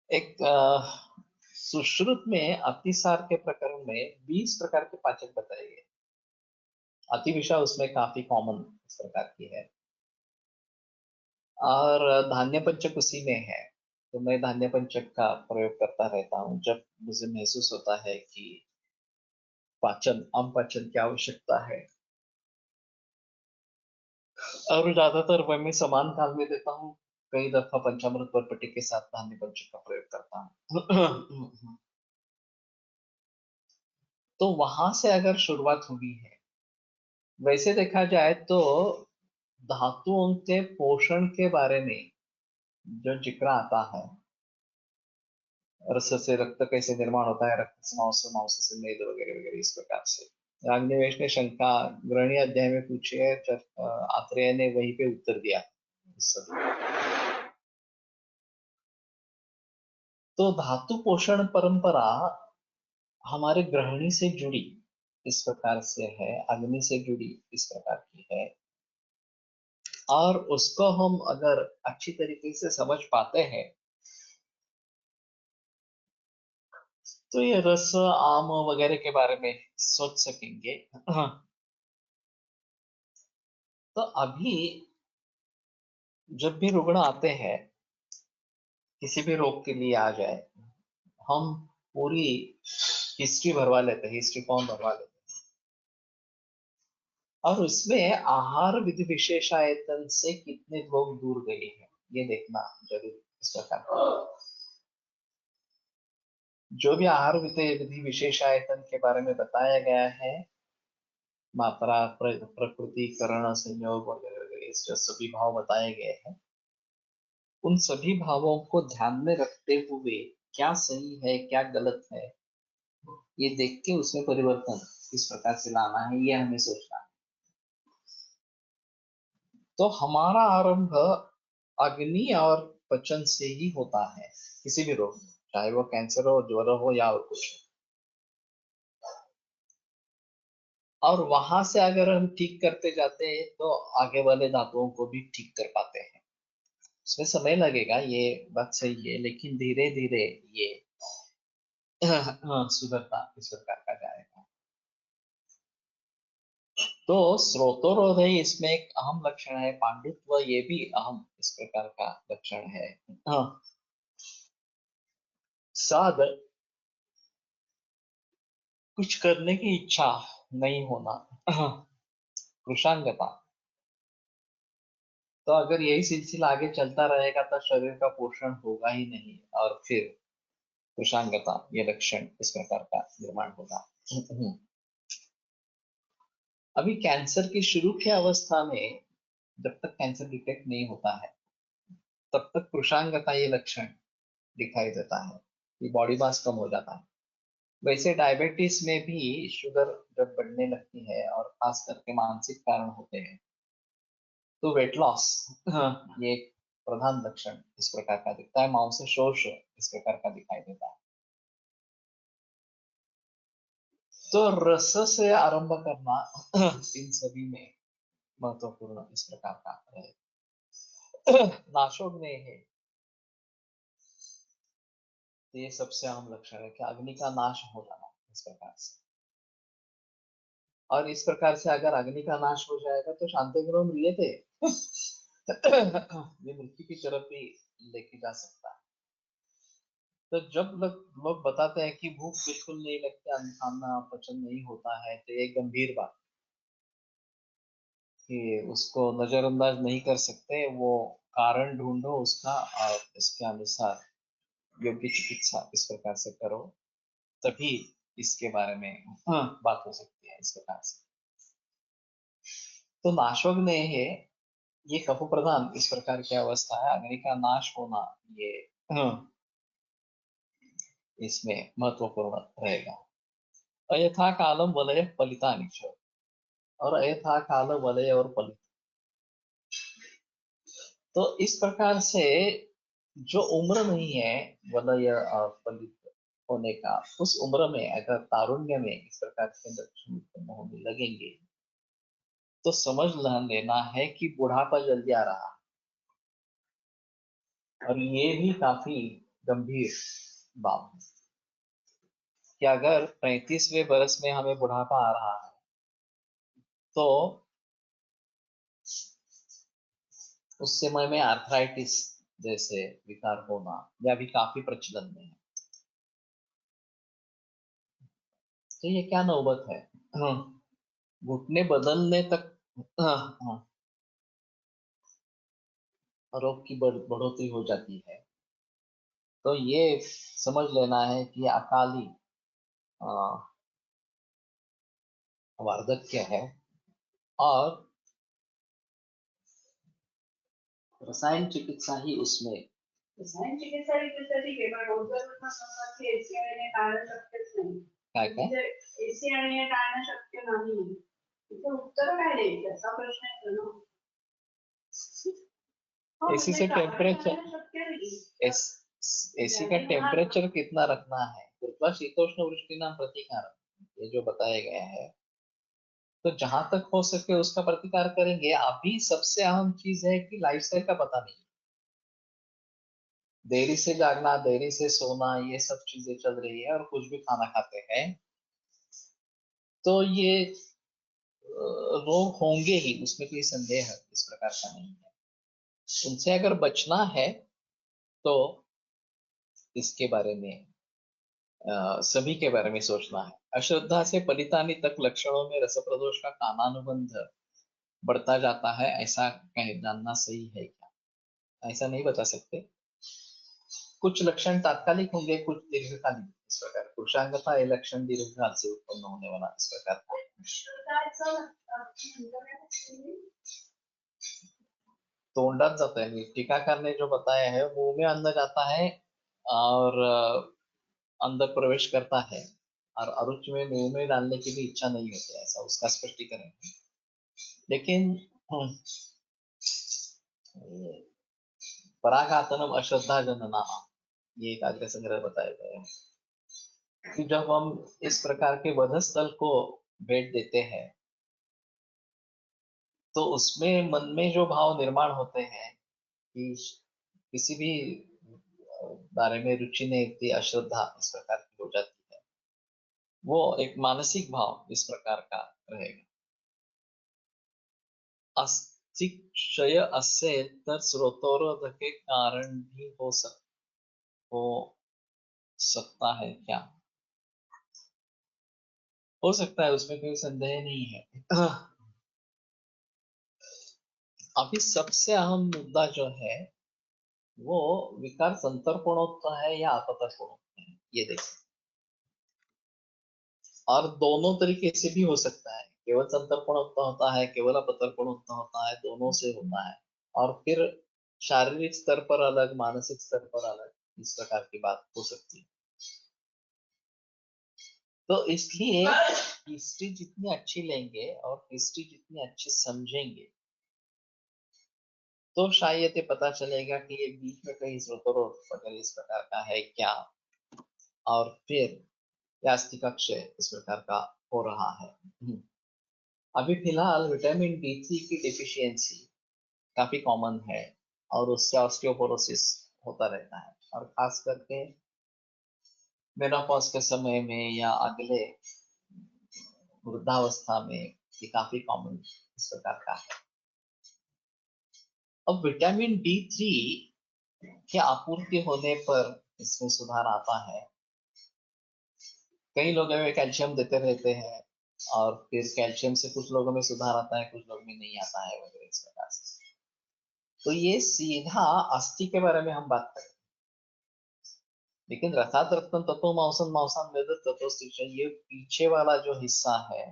एक सुश्रुत में अतिसार के प्रकरण में 20 प्रकार के पाचक बताए गए। अतिविषा उसमें काफी कॉमन इस प्रकार की है, और धान्य पंचक उसी में है। तो मैं धान्य पंचक का प्रयोग करता रहता हूँ जब मुझे महसूस होता है कि पाचन, आम पाचन की आवश्यकता है। और ज्यादातर मैं समान काल में देता हूँ, कई दफा पंचामृत परपटी के साथ धान्य पंचक का प्रयोग करता हूँ। तो वहां से अगर शुरुआत हुई है, वैसे देखा जाए तो धातुओं के पोषण के बारे में जो जिक्र आता है, रस से रक्त कैसे निर्माण होता है, रक्त से मांस, मांस से मेद वगैरह वगैरह, इस प्रकार से अग्निवेश ने शंका ग्रहणीय अध्याय में पूछी है, आत्रेय ने वहीं पे उत्तर दिया इस सब। तो धातु पोषण परंपरा हमारे ग्रहणी से जुड़ी इस प्रकार से है, अग्नि से जुड़ी इस प्रकार की है, और उसको हम अगर अच्छी तरीके से समझ पाते हैं तो ये रस, आम वगैरह के बारे में सोच सकेंगे। तो अभी जब भी रुग्ण आते हैं, किसी भी रोग के लिए आ जाए, हम पूरी हिस्ट्री भरवा लेते हैं, हिस्ट्री फॉर्म भरवा लेते हैं, और उसमें आहार विधि विशेषायतन से कितने लोग दूर गए हैं ये देखना जरूर इस प्रकार का। जो भी आहार विधि विशेषायतन के बारे में बताया गया है, मात्रा, प्रकृति, करण, संयोग वगैरह वगैरह, इस जो सभी भाव बताए गए हैं, उन सभी भावों को ध्यान में रखते हुए क्या सही है क्या गलत है, ये देख के उसमें परिवर्तन किस प्रकार से लाना है, ये हमें सोचना है। तो हमारा आरंभ अग्नि और पचन से ही होता है, किसी भी रोग में, चाहे वो कैंसर हो, ज्वर हो, या और कुछ। और वहां से अगर हम ठीक करते जाते हैं तो आगे वाले धातुओं को भी ठीक कर पाते हैं। इसमें समय लगेगा, ये बात सही है, लेकिन धीरे धीरे ये सुधरता इस प्रकार का जाएगा। तो स्रोतोरोधय इसमें एक अहम लक्षण है, पांडित्व ये भी अहम इस प्रकार का लक्षण है। हाँ, साध कुछ करने की इच्छा नहीं होना, कृशांगता। तो अगर यही सिलसिला आगे चलता रहेगा तो शरीर का पोषण होगा ही नहीं, और फिर कृशांगता ये लक्षण इस प्रकार का निर्माण होगा। अभी कैंसर की शुरू की अवस्था में, जब तक कैंसर डिटेक्ट नहीं होता है, तब तक कृशांगता ये लक्षण दिखाई देता है कि बॉडी मास कम हो जाता है। वैसे डायबिटीज में भी शुगर जब बढ़ने लगती है, और खास करके मानसिक कारण होते हैं, तो वेट लॉस, ये एक प्रधान लक्षण इस प्रकार का दिखता है, मांस शोष इस प्रकार का दिखाई देता है। तो रस से आरंभ करना इन सभी में महत्वपूर्ण इस प्रकार का है। नाशोग्नि है, तो ये सबसे आम लक्षण है कि अग्नि का नाश हो जाना इस प्रकार से। और इस प्रकार से अगर अग्नि का नाश हो जाएगा तो शांति ग्रह लिए थे। ये मृत्यु की तरफ भी लेके जा सकता है। तो जब लोग बताते हैं कि भूख बिल्कुल नहीं लगती, अन्न खाना पचन नहीं होता है, तो ये गंभीर बात कि उसको नजरअंदाज नहीं कर सकते, वो कारण ढूंढो उसका, और इसके अनुसार योग्य चिकित्सा इस प्रकार से करो, तभी इसके बारे में बात हो सकती है इस प्रकार से। तो नाशोग्नि है, ये कफु प्रधान इस प्रकार की अवस्था है। अग्नि का नाश होना ये इसमें महत्वपूर्ण रहेगा। अयथा कालम वलय फलितानि च, और अयथा काल वलय और फलित, तो इस प्रकार से जो उम्र नहीं है वलय और फलित होने का, उस उम्र में अगर तारुण्य में इस प्रकार के लक्षण उत्पन्न होने लगेंगे तो समझ लेना है कि बुढ़ापा जल्दी आ रहा है। और ये भी काफी गंभीर बात है कि अगर 35वें बरस में हमें बुढ़ापा आ रहा है तो उस समय में आर्थराइटिस जैसे विकार होना या भी काफी प्रचलन में है। तो ये क्या नौबत है, घुटने बदलने तक रोग की बढ़ोतरी हो जाती है। तो ये समझ लेना है कि अकाली वार्धक्य है। और रसायन चिकित्सा ही उसमें, रसायन चिकित्सा ही ठीक आहे, पण रोजगार एसी आणि टाळणं शक्यच नाही. काय काय एसी आणि टाळणं शक्य नाही. इथे उत्तर काय द्यायचं असा प्रश्न येतो ना. एसी से टेम्परेचर, एसी का टेम्परेचर कितना रखना है, कृत्वा शीतोष्ण वृष्टि नाम प्रतिकार, ये जो बताया गया है, तो जहां तक हो सके उसका प्रतिकार करेंगे। अभी सबसे अहम चीज है कि लाइफस्टाइल का पता नहीं, देरी से जागना, देरी से सोना, ये सब चीजें चल रही है और कुछ भी खाना खाते हैं तो ये रोग होंगे ही, उसमें कोई संदेह इस प्रकार का नहीं है। उनसे अगर बचना है तो इसके बारे में सभी के बारे में सोचना है। अश्रद्धा से पलितानी तक लक्षणों में रस प्रदोष का कामानुबंध बढ़ता जाता है, ऐसा कह जानना सही है क्या? ऐसा नहीं बता सकते। कुछ लक्षण तात्कालिक होंगे, कुछ दीर्घकालिक। इस प्रकार पुरुषांगता ये लक्षण दीर्घकाल से उत्पन्न होने वाला इस प्रकार तोंडात जाता है। टीकाकार ने जो बताया है, मुंह में अन्न जाता है और अंदर प्रवेश करता है और अरुचि में मुंह में डालने की भी इच्छा नहीं होती, ऐसा उसका स्पष्टीकरण है। लेकिन पराघातनम अश्रद्धा जनना, ये एक आग्रह संग्रह बताया गया है कि जब हम इस प्रकार के वधस्थल को भेंट देते हैं तो उसमें मन में जो भाव निर्माण होते हैं कि किसी भी बारे में रुचि नहीं थी, अश्रद्धा इस प्रकार की हो जाती है, वो एक मानसिक भाव इस प्रकार का रहेगा। अस्तिक क्षय असेल तर स्रोतोरोधके कारण भी हो सकता है क्या? हो सकता है, उसमें कोई संदेह नहीं है। अभी सबसे अहम मुद्दा जो है वो विकार संतर्पणोत्तर है या अपतर्पणोत्तर है, ये देखिए। और दोनों तरीके से भी हो सकता है, केवल संतर्पणोत्तर होता है, केवल अपतर्पणोत्तर होता है, दोनों से होता है। और फिर शारीरिक स्तर पर अलग, मानसिक स्तर पर अलग, इस प्रकार की बात हो सकती है। तो इसलिए हिस्ट्री जितनी अच्छी लेंगे और हिस्ट्री जितनी अच्छी समझेंगे तो शायद ये पता चलेगा कि ये बीच में कहीं स्रोतोरोध वगैरह इस प्रकार का है क्या, और फिर यास्तिक क्षय इस प्रकार का हो रहा है। अभी फिलहाल विटामिन D3 की डिफिशियंसी काफी कॉमन है और उससे ऑस्टियोपोरोसिस होता रहता है, और खास करके मेनोपॉज के समय में या अगले वृद्धावस्था में ये काफी कॉमन इस प्रकार का है। अब विटामिन D3 की आपूर्ति होने पर इसमें सुधार आता है। कई लोगों में कैल्शियम देते रहते हैं और फिर कैल्शियम से कुछ लोगों में सुधार आता है, कुछ लोगों में नहीं आता है वगैरह इस प्रकार से। तो ये सीधा अस्थि के बारे में हम बात करें, लेकिन रसात रत्न तत्व मांसन मांसान वेद तत्व, ये पीछे वाला जो हिस्सा है,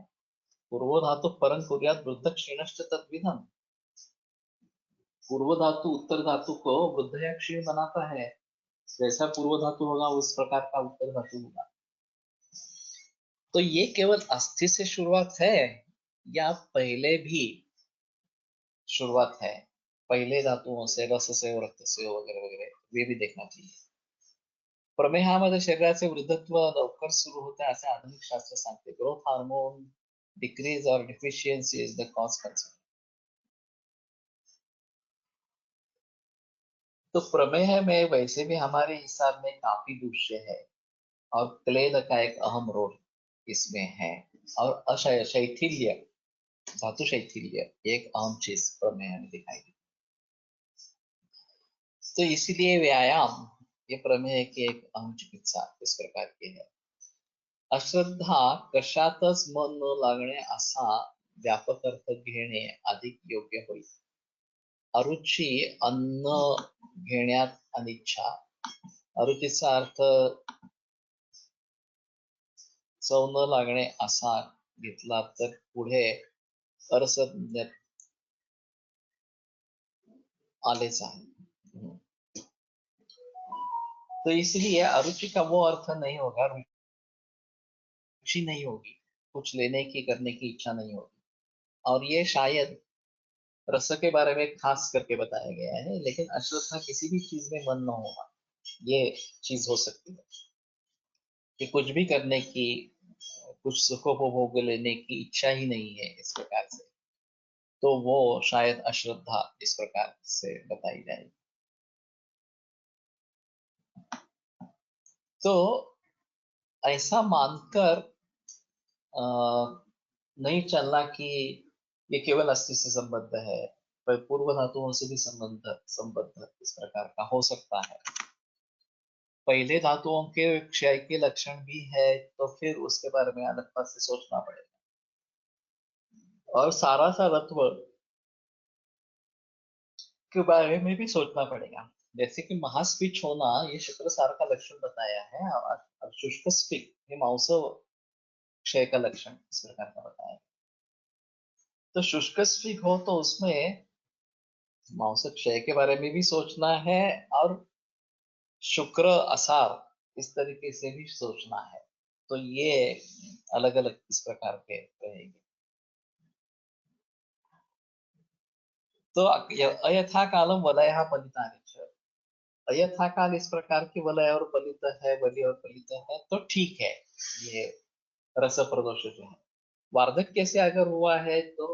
पूर्वो धातु परं कुर्यात वृद्ध क्षीणश्च तद्विधम, पूर्व धातु उत्तर धातु को वृद्ध या क्षीण बनाता है। जैसा पूर्व धातु होगा उस प्रकार का उत्तर धातु होगा। तो ये केवल अस्थि से शुरुआत है या पहले भी शुरुआत है, पहले धातुओं से, रस से और रक्त से वगैरह वगैरह, वे भी देखना चाहिए। प्रमेहामध्ये शरीराचे वृद्धत्व लवकर सुरू होते असे आधुनिक शास्त्र सांगते. ग्रोथ हार्मोन डिक्रीज और deficiency is the cause concern. तो प्रमेह में वैसे भी हमारे हिसाब में काफी दूष्य है और क्लेद का एक अहम रोल इसमें है, और शैथिल्य, धातु शैथिल्य एक अहम चीज प्रमेह में दिखाई दी। तो इसलिए व्यायाम ये प्रमेह की एक अहम चिकित्सा इस प्रकार की है. अश्रद्धा कशातच मन न लागणे असा व्यापक अर्थ घेणे अधिक योग्य होईल. अरुची अन्न घेण्यात अनिच्छा, अरुचीचा अर्थ चव न लागणे असा घेतला तर पुढे अरसज्ञ आलेच आहे. तो इसलिए अरुचि का वो अर्थ नहीं होगा, रुचि नहीं होगी, कुछ लेने की करने की इच्छा नहीं होगी. और ये शायद रस के बारे में खास करके बताया गया है, लेकिन अश्रद्धा किसी भी चीज में मन न होना, ये चीज हो सकती है कि कुछ भी करने की, कुछ सुखोपभोग लेने की इच्छा ही नहीं है इस प्रकार से, तो वो शायद अश्रद्धा इस प्रकार से बताई जाएगी. तो ऐसा मानकर नहीं चलना कि ये केवल अस्थि से संबद्ध है, पर पूर्व धातुओं से भी संबद्ध इस प्रकार का हो सकता है. पहले धातुओं के क्षय के लक्षण भी है, तो फिर उसके बारे में अलगता से सोचना पड़ेगा. और सारा सारत्व के बारे में भी सोचना पड़ेगा. जैसे कि महास्पीच होना ये शुक्रसार का लक्षण बताया है, और शुष्क स्पिक ये मांस क्षय का लक्षण इस प्रकार का बताया. तो शुष्क स्पिक हो तो उसमें मांस क्षय के बारे में भी सोचना है, और शुक्र असार इस तरीके से भी सोचना है. तो ये अलग अलग इस प्रकार के रहेंगे. तो अयथा कालम वलय फलितानि, अयथा काल इस प्रकार की वलय और फलित है, बलि और फलित है, तो ठीक है. ये रस प्रदोष जो है, वार्धक्य से अगर हुआ है तो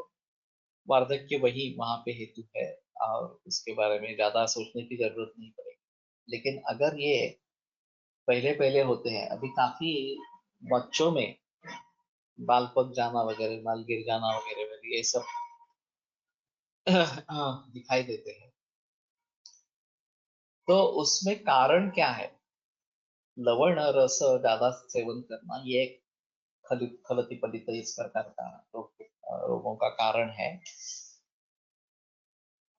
वार्धक्य वही वहां पे हेतु है, और उसके बारे में ज्यादा सोचने की जरूरत नहीं पड़ेगी. लेकिन अगर ये पहले पहले होते हैं, अभी काफी बच्चों में बाल पक जाना वगैरह, बाल गिर जाना वगैरह, ये सब दिखाई देते हैं, तो उसमें कारण क्या है? लवण रस ज्यादा सेवन करना ये एक खलती पलित इस प्रकार का रोगों का कारण है.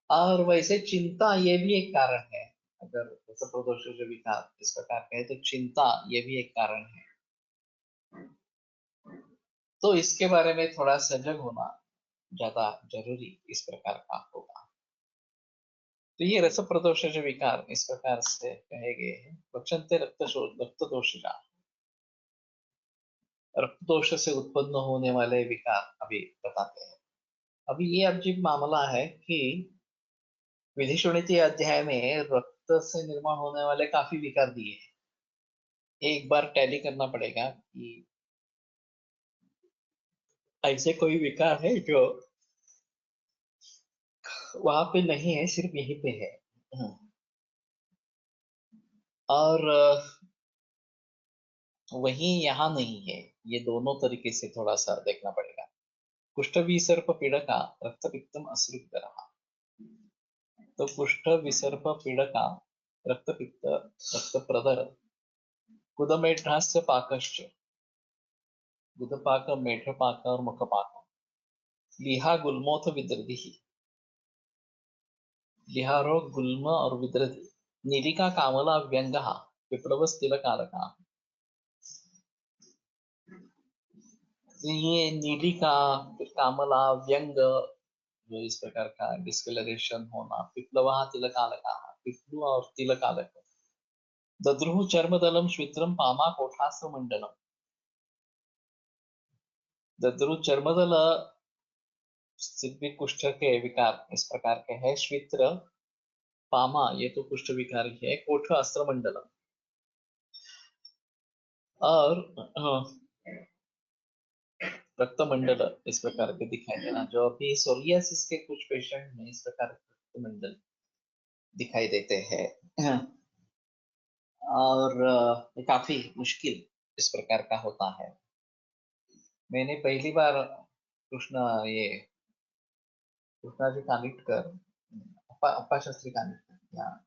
और वैसे चिंता ये भी एक कारण है. अगर प्रदोष जो विकार इस प्रकार का है, तो चिंता ये भी एक कारण है. तो इसके बारे में थोड़ा सजग होना ज्यादा जरूरी इस प्रकार का होगा. तो ये रस प्रदोष जो विकार इस प्रकार से कहे गए हैं. बक्षन्ते रक्त दोष से उत्पन्न होने वाले विकार अभी बताते हैं. अभी ये अजीब मामला है कि विधि सुनीति अध्याय में रक्त से निर्माण होने वाले काफी विकार दिए हैं. एक बार टैली करना पड़ेगा कि ऐसे कोई विकार है जो वहां पे नहीं है, सिर्फ यहीं पे है. और वही यहाँ नहीं है. ये दोनों तरीके से थोड़ा सा देखना पड़ेगा. कुष्ठ विसर्प पीड़का रक्त पित्तम असृत रहा. तो कुष्ठ विसर्प पीड़का रक्त पित्त रक्त प्रदर कुदमेढ्रास्य पाकश्च, गुदपाक मेढपाक और मुखपाक, लिहा गुल्मोथ विदृधि, लिहारो गुल्म और विदृधि, नीलिका कामला व्यंग विप्लव स्थिल कारका. ये नीलिका, फिर कामला, व्यंग, जो इस प्रकार का डिस्कलरेशन होना, पिप्लवः तिलकालकः, पिप्लु और तिलकालक, दद्रुः चर्मदलं श्वित्रं पामा कोठास्त्रमण्डलम्। दद्रुः चर्मदल सिद्धि कुष्ठ के विकार इस प्रकार के है, श्वित्र पामा ये तो कुष्ठ विकार ही है, कोठ अस्त्रमंडलम और रक्तमंडल इस प्रकार के दिखाई देना। जो अभी सोरियासिस के कुछ पेशेंट में इस प्रकार के रक्तमंडल दिखाई देते हैं और ये काफी मुश्किल इस प्रकार का होता है। मैंने पहली बार कृष्णाजी कानिटकर, अप्पा शास्त्री कानिटकर या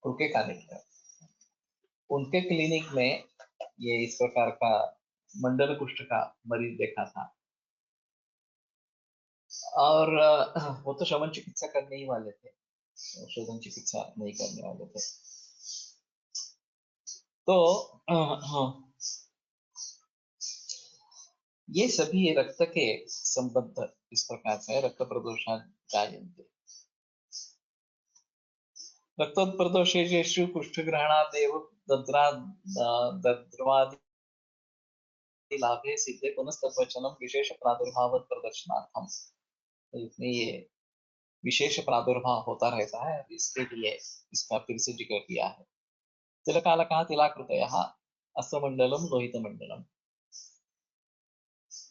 कुके कानिटकर, उनके क्लिनिक में ये इस प्रकार का मंडल कुष्ठ का मरीज देखा था और वो तो शमन चिकित्सा करने ही वाले थे, शोधन चिकित्सा नहीं करने वाले थे। तो ये सभी रक्त के संबंध इस प्रकार से रक्त प्रदोषा जायन्ते। रक्त प्रदोषे श्री कुष्ठ ग्रहणादेव दद्रवादि लाभे सिद्धे पुनस्तत्वचनम विशेष प्रादुर्भाव प्रदर्शनार्थम। तो इसमें ये विशेष प्रादुर्भाव होता रहता है, इसके लिए इसका फिर से जिक्र किया है। तिलकालकः तिलाकृतयः अस्त्रमंडलम लोहितमंडलम।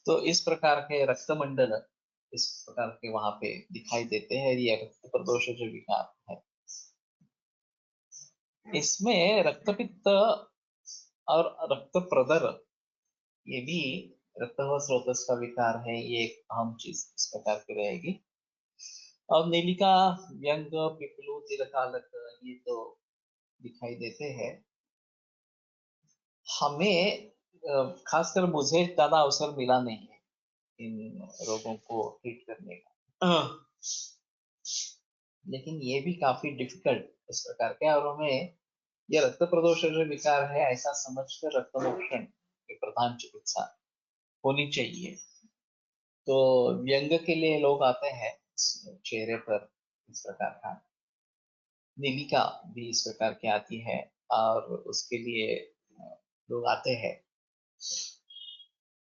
तो इस प्रकार के रक्तमंडल इस प्रकार के वहां पे दिखाई देते हैं। ये रक्त प्रदोष जो विकार है, इसमें रक्तपित्त और रक्त प्रदर ये भी रक्त स्रोतस का विकार है। ये एक अहम चीज इस प्रकार की रहेगी। और नीलिका, व्यंग, पिपलू, तिलकालक ये तो दिखाई देते हैं। हमें खासकर मुझे ज्यादा अवसर मिला नहीं है इन रोगों को ट्रीट करने का, लेकिन ये भी काफी डिफिकल्ट इस प्रकार के। और हमें ये रक्त प्रदोष जो विकार है ऐसा समझकर रक्तमोक्षण की प्रधान चिकित्सा होनी चाहिए। तो व्यंग के लिए लोग आते हैं चेहरे पर इस प्रकार का, नीलिका भी इस प्रकार की आती है और उसके लिए लोग आते हैं।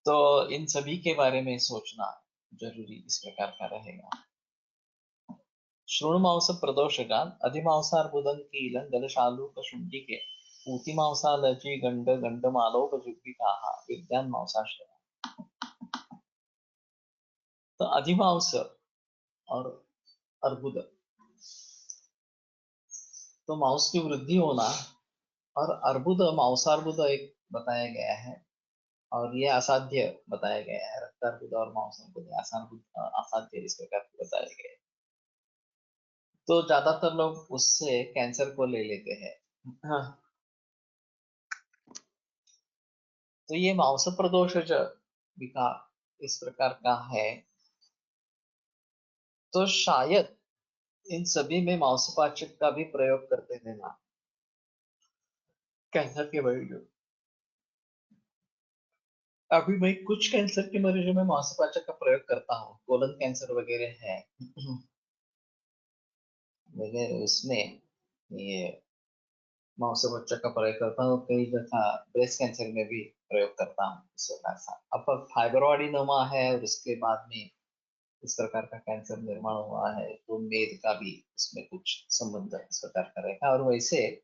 तो इन सभी के बारे में सोचना जरूरी इस प्रकार का रहेगा। श्रोणमांस प्रदोषगान अधिमांसार्बुदं कीलं गलशालूक शुंडिके पूतिमांसालजी गंड गंडमालोपजुग्गिकाः विद्यान मांसाश्रय। तो अधिमांस और अर्बुद, तो मांस की वृद्धि होना, और अर्बुद मांसार्बुद एक बताया गया है और ये असाध्य बताया गया है। रक्तार्बुद और मांसार्बुद असाध्य इस प्रकार के बताए गए। तो ज्यादातर लोग उससे कैंसर को ले लेते हैं। हाँ। तो ये मांस प्रदोष विकार इस प्रकार का है, तो शायद इन सभी में मांसपाचक का भी प्रयोग करते देना कैंसर के मरीजों। अभी मैं कुछ कैंसर के मरीजों में मांसपाचक का प्रयोग करता हूँ, कोलन कैंसर वगैरह है वगैरह, उसमें ये मांसपाचक का प्रयोग करता हूँ। कई दफा ब्रेस्ट कैंसर में भी प्रयोग करता हूँ इस प्रकार का। अब फाइब्रोएडिनोमा है और उसके बाद में इस प्रकार का कैंसर निर्माण हुआ है, तो मेद का भी इसमें कुछ संबंध इस प्रकार का रहेगा। और वैसे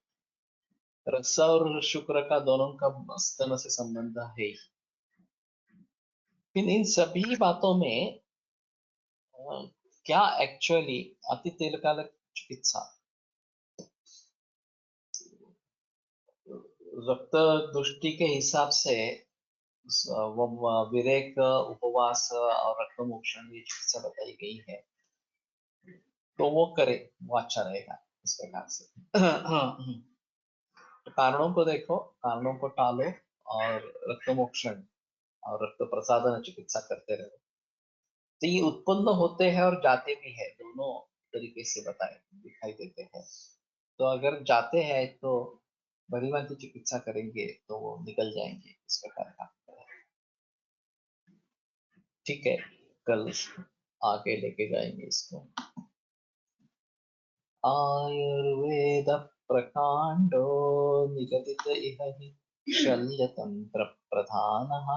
रस और शुक्र का दोनों का स्तन से संबंध है ही। इन सभी बातों में क्या एक्चुअली अति तेलकालक चिकित्सा रक्त दृष्टि के हिसाब से वो विरेक, उपवास और रक्तमोक्षण ये चिकित्सा बताई गई है, तो वो करे, वो अच्छा रहेगा इस प्रकार से। तो कारणों को देखो, कारणों को टालो और रक्तमोक्षण और रक्त प्रसादन चिकित्सा करते रहो। तो ये उत्पन्न होते हैं और जाते भी है, दोनों तरीके से बताए दिखाई देते हैं। तो अगर जाते हैं तो भलीभांति की चिकित्सा करेंगे तो वो निकल जाएंगे इस प्रकार का। ठीक है, कल आगे लेके जाएंगे इसको। आयुर्वेद प्रकांडो निगदित इह हि शल्यतंत्र प्रधानः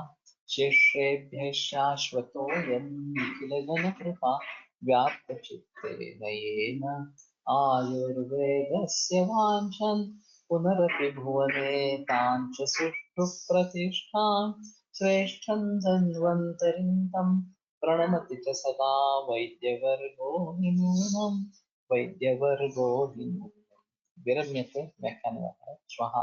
शिष्येभ्यः शाश्वतोऽयं निखिलजनकृपा व्याप्तचित्तेन येन आयुर्वेदस्य वाञ्छन् पुनरपि भुवने तां च सुष्ठु प्रतिष्ठां श्रेष्ठं धन्वन्तरिं तं प्रणमति च सदा वैद्यवर्गो हि नूनम् वैद्यवर्गो हि विरम्यते व्याख्यानः श्वः